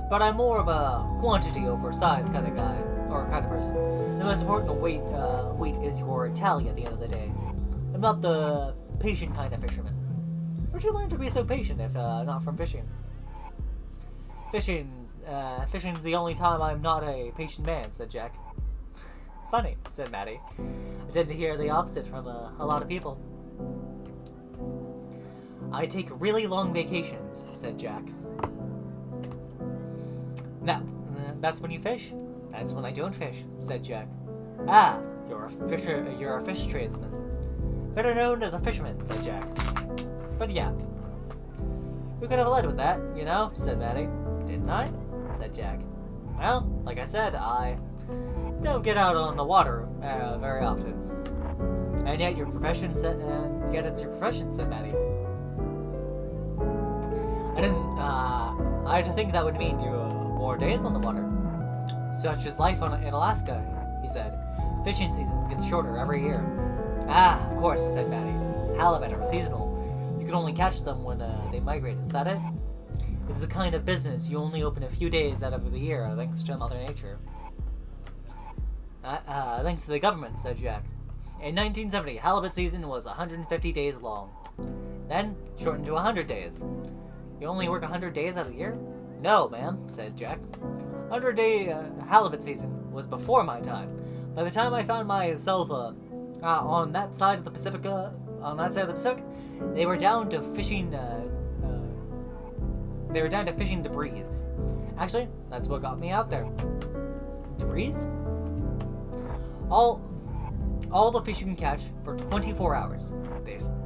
But I'm more of a quantity over size kind of guy, or kind of person. The most important weight is your tally at the end of the day. I'm not the patient kind of fisherman. Where'd you learn to be so patient if not from fishing? Fishing's the only time I'm not a patient man, said Jack. Funny, said Maddie. I tend to hear the opposite from a lot of people. I take really long vacations, said Jack. Now, that's when you fish? That's when I don't fish, said Jack. Ah, you're a fish tradesman. Better known as a fisherman, said Jack. But yeah. You could have led with that, you know, said Maddie. Didn't I? Said Jack. Well, like I said, I don't get out on the water very often. And yet it's your profession, said Maddie. I didn't think that would mean you more days on the water. Such is life in Alaska, he said. Fishing season gets shorter every year. Ah, of course, said Maddie. Halibut are seasonal. You can only catch them when they migrate, is that it? It's the kind of business you only open a few days out of the year, thanks to Mother Nature. Thanks to the government, said Jack. In 1970, halibut season was 150 days long. Then, shortened to 100 days. You only work 100 days out of the year? No, ma'am, said Jack. 100-day halibut season was before my time. By the time I found myself on that side of the Pacific, they were down to fishing. They were down to fishing debris. Actually, that's what got me out there. Debris? All the fish you can catch for 24 hours.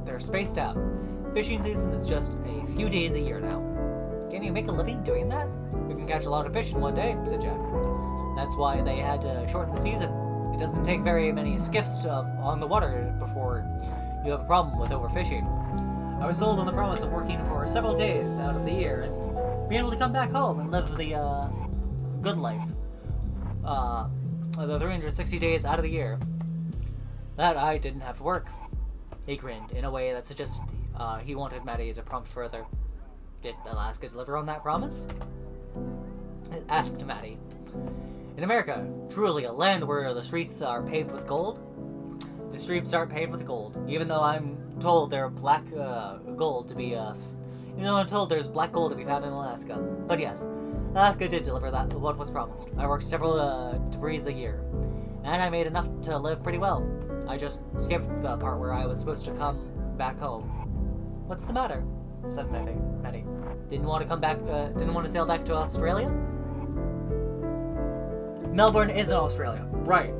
They're spaced out. Fishing season is just a few days a year now. Can you make a living doing that? We can catch a lot of fish in one day, said Jack. That's why they had to shorten the season. It doesn't take very many skiffs on the water before you have a problem with overfishing. I was sold on the promise of working for several days out of the year and being able to come back home and live the good life. The 360 days out of the year. That I didn't have to work. He grinned in a way that suggested he wanted Maddie to prompt further. Did Alaska deliver on that promise? Asked Maddie. In America, truly a land where the streets are paved with gold? The streets aren't paved with gold, even though I'm told there's black gold to be found in Alaska. But yes, Alaska did deliver what was promised. I worked several debris a year, and I made enough to live pretty well. I just skipped the part where I was supposed to come back home. What's the matter? Said Maddie. Didn't want to come back, didn't want to sail back to Australia? Melbourne is in Australia. Right.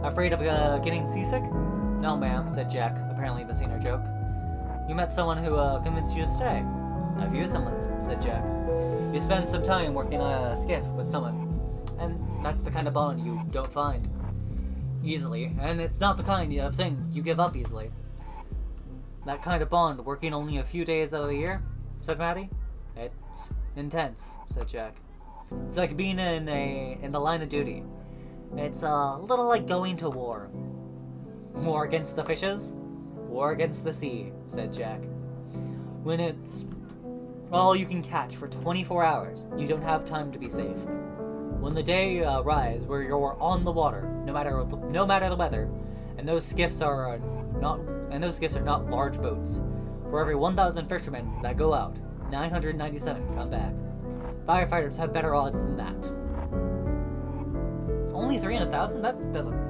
Afraid of getting seasick? No, ma'am, said Jack, apparently missing her joke. You met someone who convinced you to stay. A few someones, said Jack. You spend some time working on a skiff with someone, and that's the kind of bond you don't find easily, and it's not the kind of thing you give up easily. That kind of bond working only a few days out of the year, said Maddie. It's intense, said Jack. It's like being in the line of duty. It's a little like going to war. War against the fishes, war against the sea, said Jack. When it's all you can catch for 24 hours, you don't have time to be safe. When the day arrives where you're on the water, no matter the weather, and those skiffs are not large boats. For every 1,000 fishermen that go out, 997 come back. Firefighters have better odds than that. Only 3 in 1,000? That doesn't...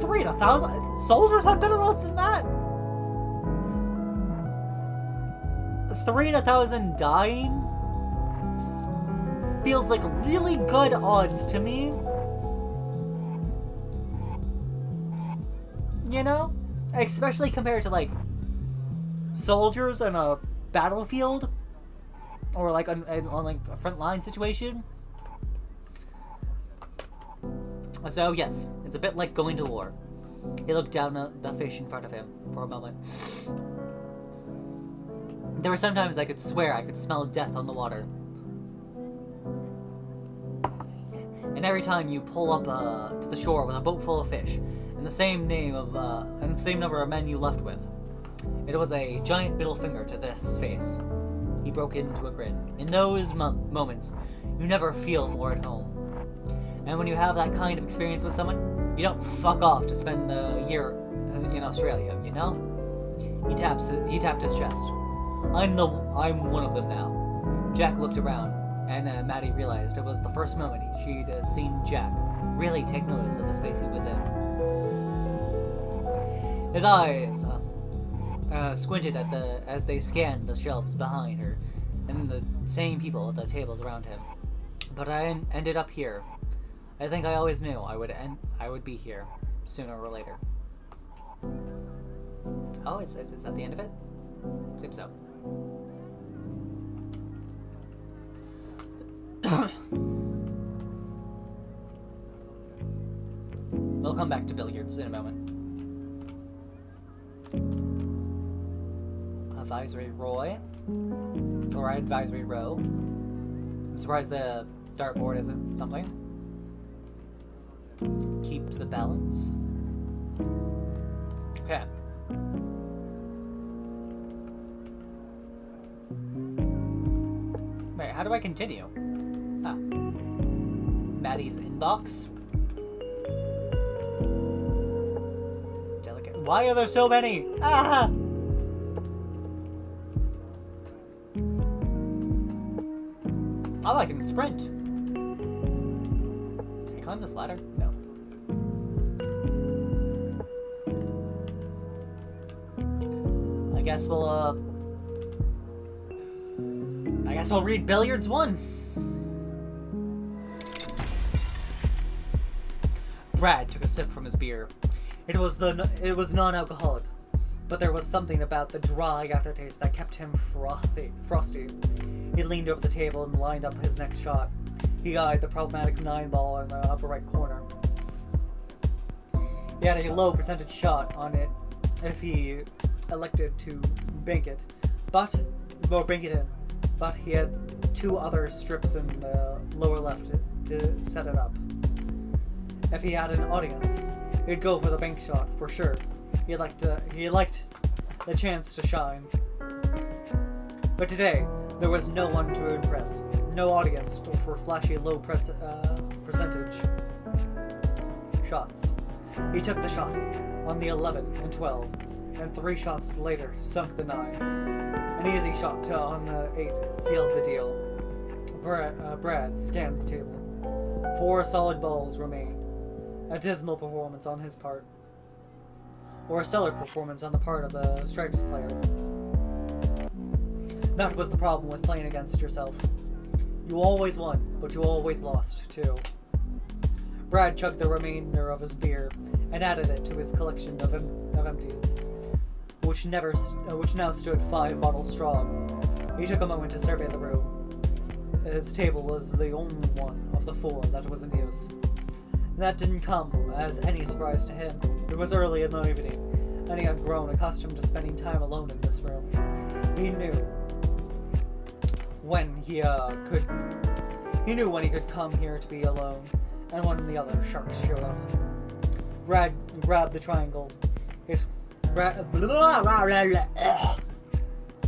3 in 1,000? Soldiers have better odds than that? 3 in 1,000 dying? Feels like really good odds to me. You know? Especially compared to, like, soldiers on a battlefield. Or, like, on like, a frontline situation. So, yes, it's a bit like going to war. He looked down at the fish in front of him for a moment. There were sometimes I could swear I could smell death on the water. And every time you pull up to the shore with a boat full of fish, and the same number of men you left with, it was a giant middle finger to Death's face. He broke into a grin. In those moments, you never feel more at home. And when you have that kind of experience with someone, you don't fuck off to spend the year in Australia, you know? He tapped his chest. I'm one of them now. Jack looked around, and Maddie realized it was the first moment she'd seen Jack really take notice of the space he was in. His eyes squinted as they scanned the shelves behind her, and the same people at the tables around him. But I ended up here. I think I always knew I would be here, sooner or later. Oh, is that the end of it? Seems so. We'll come back to billiards in a moment. Advisory Roy. Or Advisory Row. I'm surprised the dartboard isn't something. Keep the balance. Okay. Wait, how do I continue? Ah. Maddie's inbox? Delicate. Why are there so many? Ah! Oh, I can sprint. Can I climb this ladder? No. I guess we'll read Billiards 1. Brad took a sip from his beer. It was non-alcoholic, but there was something about the dry aftertaste that kept him frosty. He leaned over the table and lined up his next shot. He eyed the problematic 9-ball in the upper right corner. He had a low percentage shot on it if he elected to bank it in. But he had 2 other strips in the lower left to set it up. If he had an audience, he'd go for the bank shot for sure. He liked the chance to shine. But today, there was no one to impress. No audience for flashy low percentage shots. He took the shot on the 11 and 12, and 3 shots later sunk the 9. An easy shot on the 8 sealed the deal. Brad scanned the table. 4 solid balls remained. A dismal performance on his part. Or a stellar performance on the part of the Stripes player. That was the problem with playing against yourself. You always won, but you always lost, too. Brad chugged the remainder of his beer and added it to his collection of empties, which now stood 5 bottles strong. He took a moment to survey the room. His table was the only one of the 4 that was in use. That didn't come as any surprise to him. It was early in the evening, and he had grown accustomed to spending time alone in this room. He knew when he could come here to be alone, and when the other sharks showed up. Brad grabbed the triangle.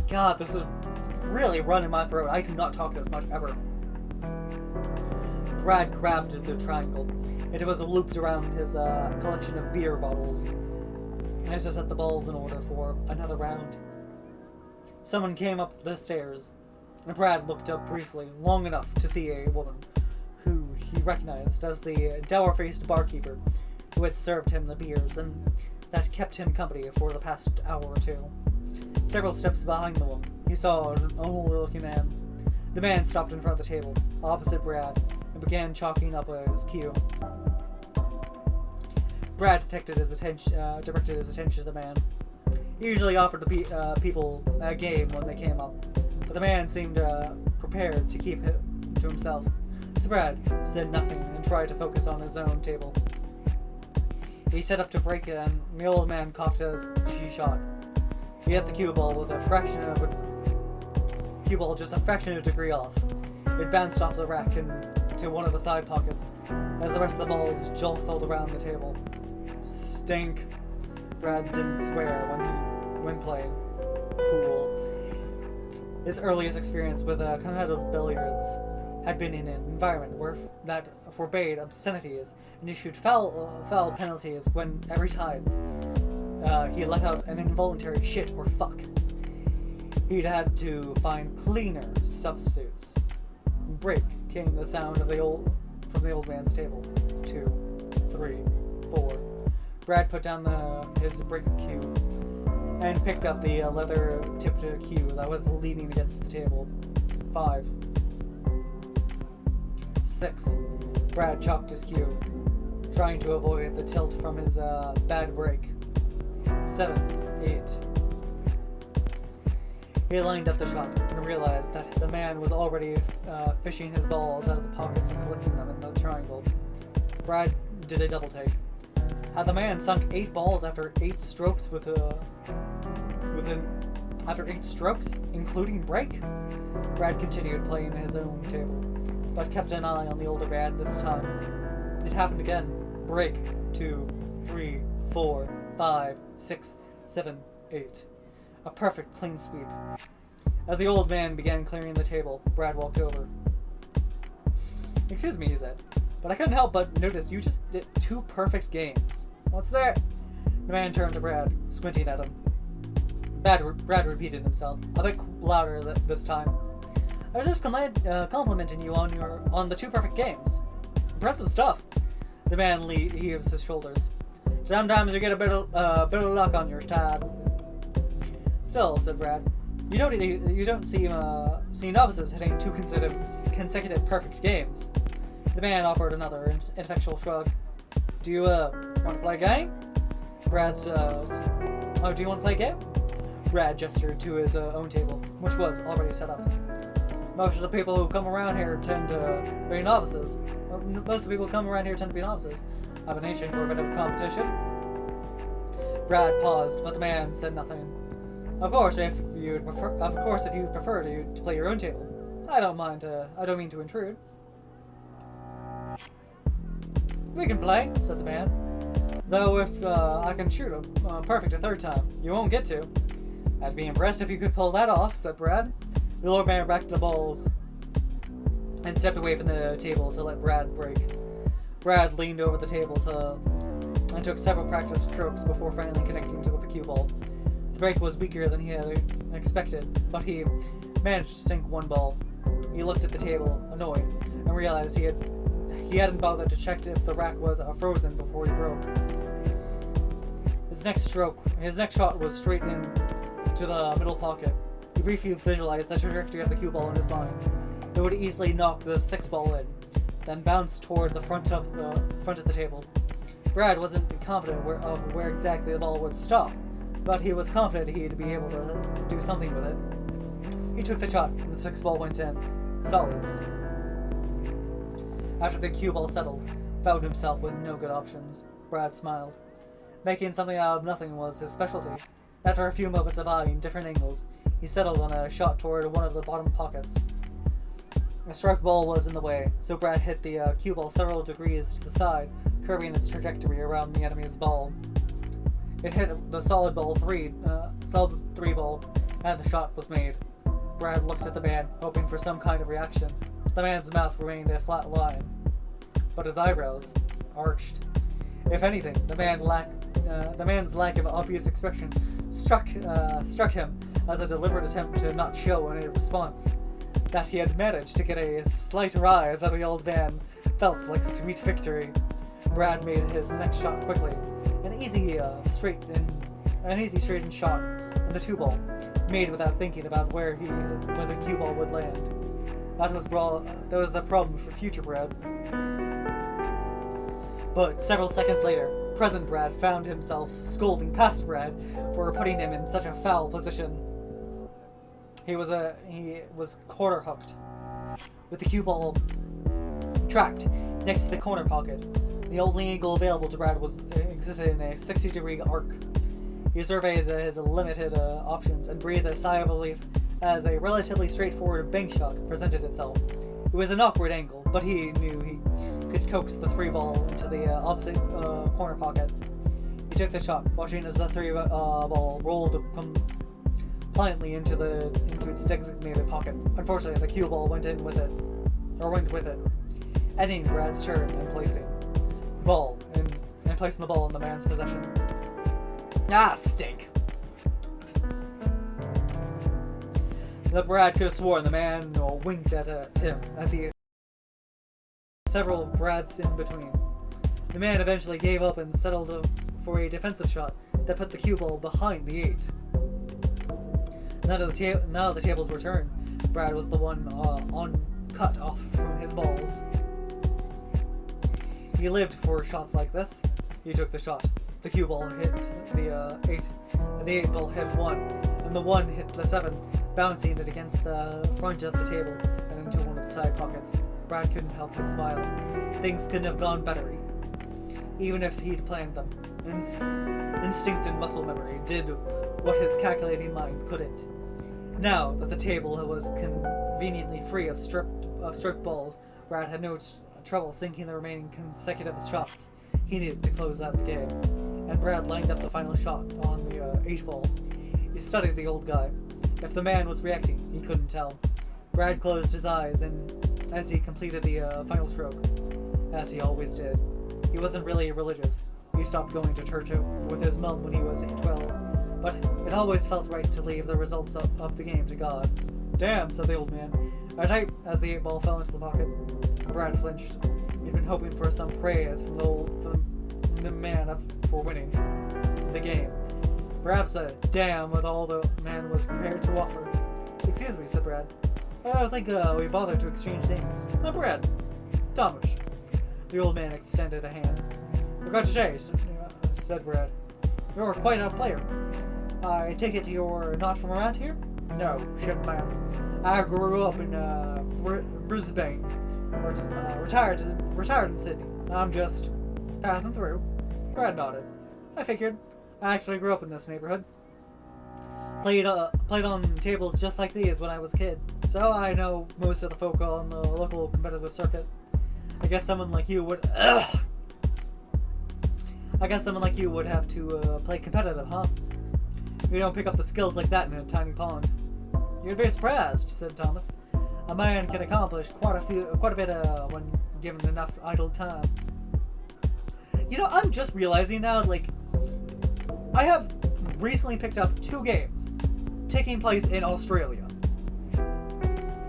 God, this is really running my throat. I do not talk this much ever. Brad grabbed the triangle. It was looped around his collection of beer bottles, and to set the balls in order for another round. Someone came up the stairs, and Brad looked up briefly, long enough to see a woman who he recognized as the dour-faced barkeeper who had served him the beers and that kept him company for the past hour or 2. Several steps behind the woman, he saw an older-looking man. The man stopped in front of the table, opposite Brad, and began chalking up his cue. Brad directed his attention to the man. He usually offered the people a game when they came up, but the man seemed prepared to keep it to himself. So Brad said nothing and tried to focus on his own table. He set up to break it, and the old man coughed as he shot. He hit the cue ball with just a fraction of a degree off. It bounced off the rack into one of the side pockets, as the rest of the balls jostled around the table. Stink. Brad didn't swear when playing pool. His earliest experience with competitive billiards had been in an environment that forbade obscenities and issued foul penalties when every time he let out an involuntary shit or fuck. He'd had to find cleaner substitutes. Break came the sound from the old man's table. 2, 3, 4. Brad put down his break cue and picked up the leather-tipped cue that was leaning against the table. 5. 6. Brad chalked his cue, trying to avoid the tilt from his bad break. 7, 8. He lined up the shot and realized that the man was already fishing his balls out of the pockets and collecting them in the triangle. Brad did a double take. Had the man sunk 8 balls after 8 strokes after 8 strokes, including break? Brad continued playing his own table, but kept an eye on the older man this time. It happened again. Break. 2, 3, 4, 5, 6, 7, 8. A perfect clean sweep. As the old man began clearing the table, Brad walked over. "Excuse me," he said, "but I couldn't help but notice you just did 2 perfect games. What's that?" The man turned to Brad, squinting at him. Brad repeated himself, a bit louder this time. "I was just complimenting you on the 2 perfect games. Impressive stuff." The man heaves his shoulders. "Sometimes you get a bit of luck on your tab." "Still," said Brad, you don't see novices hitting 2 consecutive perfect games." The man offered another ineffectual shrug. "Do you want to play a game?" Brad says, "Oh, do you want to play a game?" Brad gestured to his own table, which was already set up. Most of the people who come around here tend to be novices. Have an itching for a bit of competition. Brad paused, but the man said nothing. Of course, if you prefer to play your own table, I don't mind. I don't mean to intrude." "We can play," said the man. "Though if I can shoot a perfect a 3rd time, you won't get to." "I'd be impressed if you could pull that off," said Brad. The old man racked the balls and stepped away from the table to let Brad break. Brad leaned over the table and took several practice strokes before finally connecting with the cue ball. The break was weaker than he had expected, but he managed to sink 1 ball. He looked at the table, annoyed, and realized he hadn't bothered to check if the rack was frozen before he broke. His next shot was straight into the middle pocket. He briefly visualized the trajectory of the cue ball in his mind. It would easily knock the 6 ball in, then bounce toward the front of the table. Brad wasn't confident of where exactly the ball would stop, but he was confident he'd be able to do something with it. He took the shot, and the 6 ball went in. Solids. After the cue ball settled, found himself with no good options. Brad smiled. Making something out of nothing was his specialty. After a few moments of eyeing different angles, he settled on a shot toward one of the bottom pockets. A striped ball was in the way, so Brad hit the cue ball several degrees to the side, curving its trajectory around the enemy's ball. It hit the solid 3 ball, and the shot was made. Brad looked at the man, hoping for some kind of reaction. The man's mouth remained a flat line, but his eyebrows arched. If anything, the man's lack of obvious expression struck him as a deliberate attempt to not show any response. That he had managed to get a slight rise out of the old man felt like sweet victory. Brad made his next shot quickly, an easy straight and shot, and the 2 ball, made without thinking about where the cue ball would land. That was the problem for future Brad. But several seconds later, present Brad found himself scolding past Brad for putting him in such a foul position. He was corner hooked, with the cue ball tracked next to the corner pocket. The only angle available to Brad existed in a 60-degree arc. He surveyed his limited options and breathed a sigh of relief as a relatively straightforward bank shot presented itself. It was an awkward angle, but he knew he could coax the 3 ball into the opposite corner pocket. He took the shot, watching as the 3 ball rolled compliantly into its designated pocket. Unfortunately, the cue ball went with it, ending Brad's turn and placing the ball in the man's possession. Ah, stink! The Brad could have sworn the man winked at him as he several Brads in between. The man eventually gave up and settled for a defensive shot that put the cue ball behind the 8. Now that the tables were turned, Brad was the one cut off from his balls. He lived for shots like this. He took the shot. The cue ball hit the 8, and the 8 ball hit 1, and the 1 hit the 7, bouncing it against the front of the table and into one of the side pockets. Brad couldn't help but smile. Things couldn't have gone better, even if he'd planned them. Instinct and muscle memory did what his calculating mind couldn't. Now that the table was conveniently free of stripped balls, Brad had no trouble sinking the remaining consecutive shots he needed to close out the game, and Brad lined up the final shot on the 8 ball. He studied the old guy. If the man was reacting, he couldn't tell. Brad closed his eyes as he completed the final stroke, as he always did. He wasn't really religious. He stopped going to church with his mum when he was 12, but it always felt right to leave the results of the game to God. Damn, said the old man, as the 8 ball fell into the pocket. Brad flinched. He'd been hoping for some praise from the man for winning the game. Perhaps a damn was all the man was prepared to offer. Excuse me, said Brad. I don't think we bothered to exchange names. I'm Brad. Thomas. The old man extended a hand. Congratulations, said Brad. You're quite a player. I take it you're not from around here? No, shit, man. I grew up in Brisbane. Retired in Sydney. I'm just passing through. Brad nodded. I figured. I actually grew up in this neighborhood. Played on tables just like these when I was a kid, so I know most of the folk on the local competitive circuit. I guess someone like you would have to play competitive, huh? You don't pick up the skills like that in a tiny pond. You'd be surprised, said Thomas. A man can accomplish quite a bit when given enough idle time. You know, I'm just realizing now, like, I have recently picked up 2 games taking place in Australia.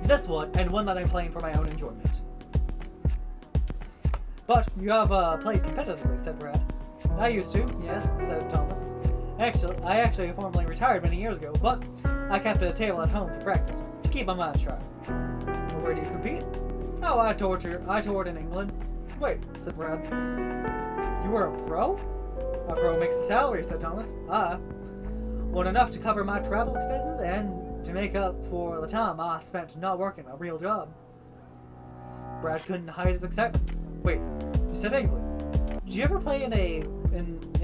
This one, and one that I'm playing for my own enjoyment. But you have played competitively, said Brad. I used to, yes, said Thomas. I actually formally retired many years ago, but I kept a table at home for practice, to keep my mind sharp. Where do you compete? Oh, I toured in England. Wait, said Brad. You were a pro? A pro makes a salary, said Thomas. Well, enough to cover my travel expenses and to make up for the time I spent not working a real job. Brad couldn't hide his excitement. Wait, you said England. Did you ever play in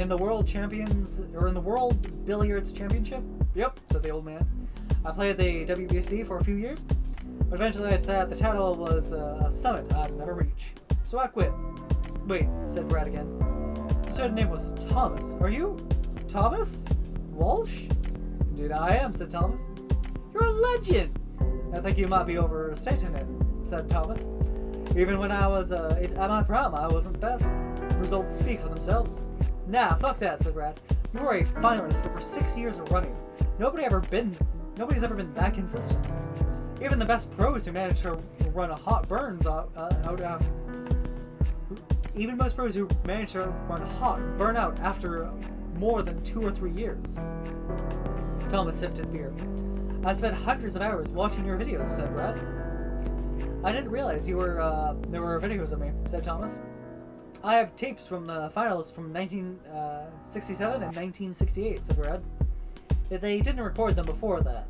the World Champions or in the World Billiards Championship? Yep, said the old man. I played the WBC for a few years, but eventually I decided the title was a summit I'd never reach. So I quit. Wait, said Brad again. You said your name was Thomas. Are you Thomas Walsh? Indeed I am, said Thomas. You're a legend! I think you might be overstating it, said Thomas. Even when I was at my prime, I wasn't the best. Results speak for themselves. Nah, fuck that, said Brad. You were a finalist for 6 years running. Nobody's ever been that consistent. Even the best pros who managed to run a hot burns out of... Even most pros who managed to run hot burn out after more than 2 or 3 years. Thomas sipped his beer. I spent hundreds of hours watching your videos, said Brad. I didn't realize there were videos of me, said Thomas. I have tapes from the finals from 1967 and 1968, said Brad. They didn't record them before that,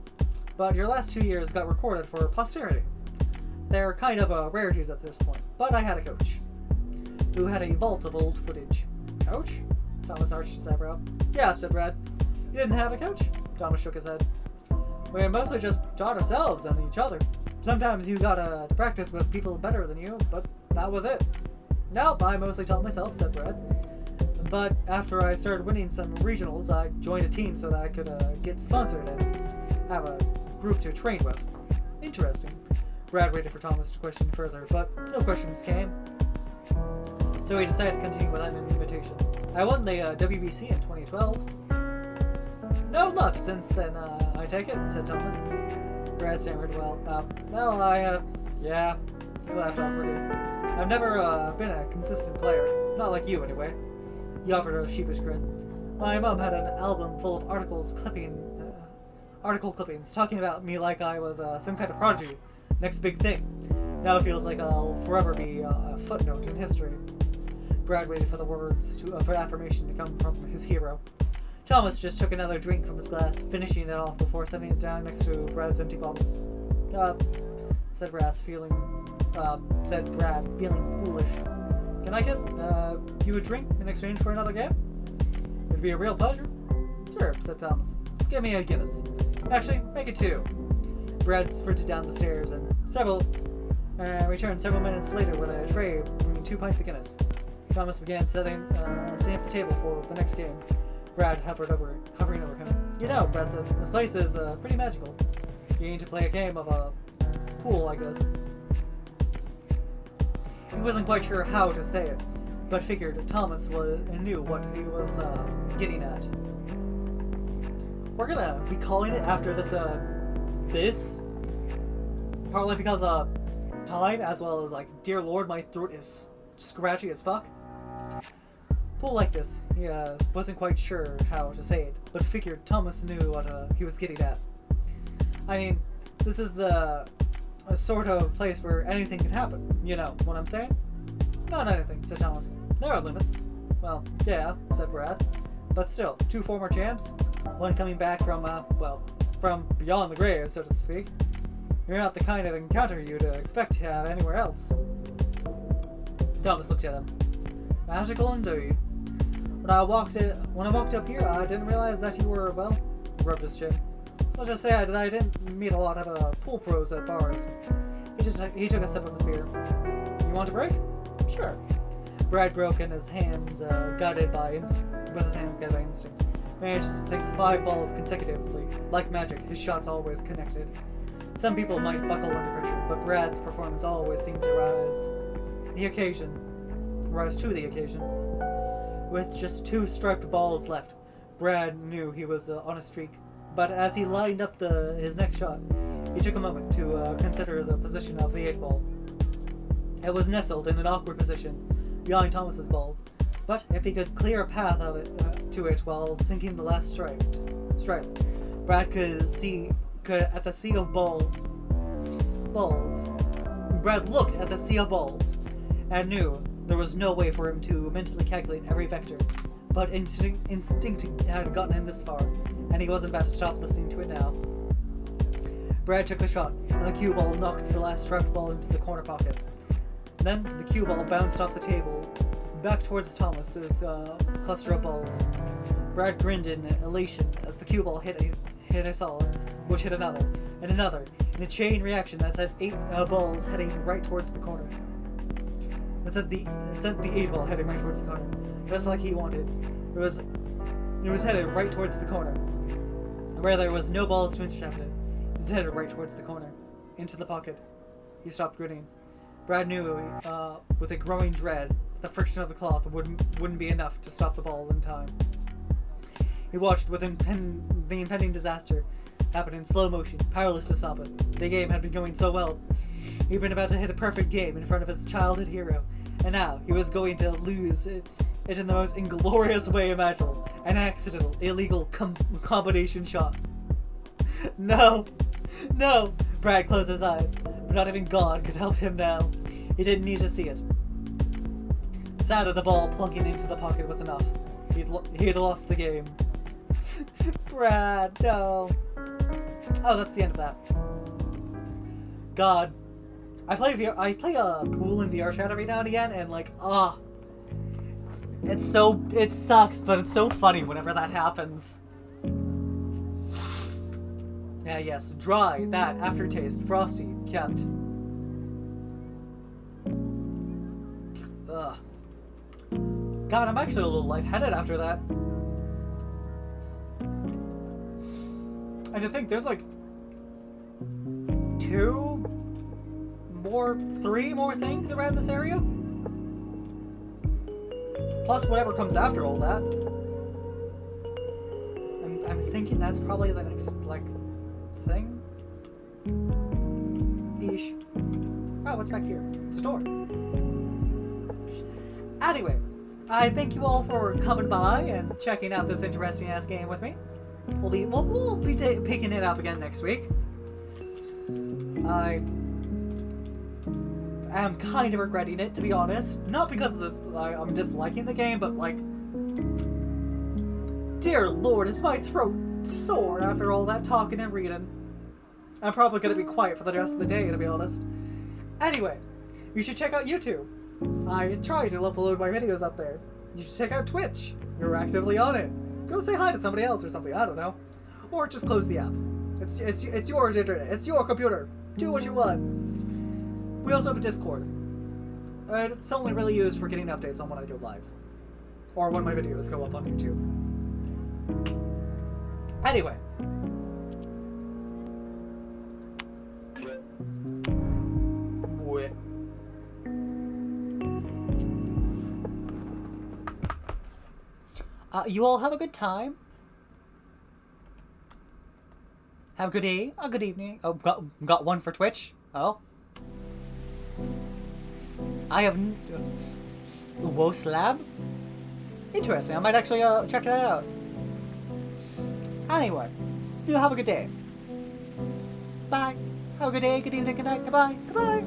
but your last 2 years got recorded for posterity. They're kind of rarities at this point, but I had a coach who had a vault of old footage. Coach? Thomas arched his eyebrow. Yeah, said Brad. You didn't have a coach? Thomas shook his head. We mostly just taught ourselves and each other. Sometimes you got to practice with people better than you, but that was it. Nope, I mostly taught myself, said Brad. But after I started winning some regionals, I joined a team so that I could get sponsored and have a group to train with. Interesting. Brad waited for Thomas to question further, but no questions came. So he decided to continue without an invitation. I won the WBC in 2012. No luck since then, I take it, said Thomas. Brad stammered, yeah, he laughed awkwardly. I've never been a consistent player. Not like you, anyway. He offered a sheepish grin. My mom had an album full of article clippings talking about me like I was some kind of prodigy. Next big thing. Now it feels like I'll forever be a footnote in history. Brad waited for the words for affirmation to come from his hero. Thomas just took another drink from his glass, finishing it off before setting it down next to Brad's empty bottles. Said Brad, feeling foolish. Can I get you a drink in exchange for another game? It'd be a real pleasure. Sure, said Thomas. Give me a Guinness. Actually, make it 2. Brad sprinted down the stairs and returned several minutes later with a tray bringing 2 pints of Guinness. Thomas began setting up the table for the next game. Brad hovering over him. You know, Brad said, this place is pretty magical. You need to play a game of a pool, I guess. He wasn't quite sure how to say it, but figured Thomas knew what he was getting at. We're gonna be calling it after this, partly because of time, as well as dear lord, my throat is scratchy as fuck. Pool like this, he wasn't quite sure how to say it, but figured Thomas knew what he was getting at. I mean, this is a sort of place where anything can happen, you know what I'm saying? Not anything, said Thomas. There are limits. Well, yeah, said Brad. But still, 2 former champs, one coming back from beyond the grave, so to speak. You're not the kind of encounter you'd expect to have anywhere else. Thomas looked at him. Magical indeed. When I walked up here, I didn't realize that you were, rubbed his chin. Let's just say that I didn't meet a lot of pool pros at bars. He took a sip of his beer. You want a break? Sure. Brad broke in his hands, guided by instinct. Managed to sink 5 balls consecutively. Like magic, his shots always connected. Some people might buckle under pressure, but Brad's performance always seemed to rise to the occasion. With just 2 striped balls left, Brad knew he was on a streak. But as he lined up his next shot, he took a moment to consider the position of the 8-ball. It was nestled in an awkward position behind Thomas's balls, but if he could clear a path of it to it while sinking the last stripe, Brad could at the sea of balls. Brad looked at the sea of balls and knew there was no way for him to mentally calculate every vector, but instinct had gotten him this far, and he wasn't about to stop listening to it now. Brad took the shot, and the cue ball knocked the last striped ball into the corner pocket. Then the cue ball bounced off the table, back towards Thomas's cluster of balls. Brad grinned in elation as the cue ball hit a solid, which hit another, and another, in a chain reaction that sent 8 balls heading right towards the corner. It sent the 8 ball heading right towards the corner, just like he wanted. It was headed right towards the corner. Where there was no balls to intercept it, it was headed right towards the corner, into the pocket. He stopped grinning. Brad knew, with a growing dread, that the friction of the cloth wouldn't be enough to stop the ball in time. He watched with the impending disaster happen in slow motion, powerless to stop it. The game had been going so well. He'd been about to hit a perfect game in front of his childhood hero, and now he was going to lose it in the most inglorious way imaginable. An accidental, illegal combination shot. No! No! Brad closed his eyes, but not even God could help him now. He didn't need to see it. The sound of the ball plunking into the pocket was enough. He'd lost the game. Brad, no. Oh, that's the end of that. God. I play pool in VR chat every now and again, and it sucks, but it's so funny whenever that happens. Yeah, yes, dry, that aftertaste, frosty, kept. Ugh. God, I'm actually a little lightheaded after that. And to think, there's 3 more things around this area? Plus whatever comes after all that. I'm thinking that's probably the next, thing? Yeesh. Oh, what's back here? It's a door. Anyway, I thank you all for coming by and checking out this interesting ass game with me. We'll be picking it up again next week. I am kind of regretting it, to be honest. Not because of this, I'm disliking the game, but dear Lord, is my throat sore after all that talking and reading. I'm probably gonna be quiet for the rest of the day, to be honest. Anyway, you should check out YouTube. I try to upload my videos up there. You should check out Twitch. You're actively on it. Go say hi to somebody else or something, I don't know. Or just close the app. It's your internet, it's your computer. Do what you want. We also have a Discord. It's only really used for getting updates on when I go live. Or when my videos go up on YouTube. Anyway. You all have a good time. Have a good day, a good evening. Oh, got one for Twitch. Oh. I have Wos Lab. Interesting. I might actually check that out. Anyway, you have a good day. Bye. Have a good day, good evening, good night. Goodbye. Goodbye.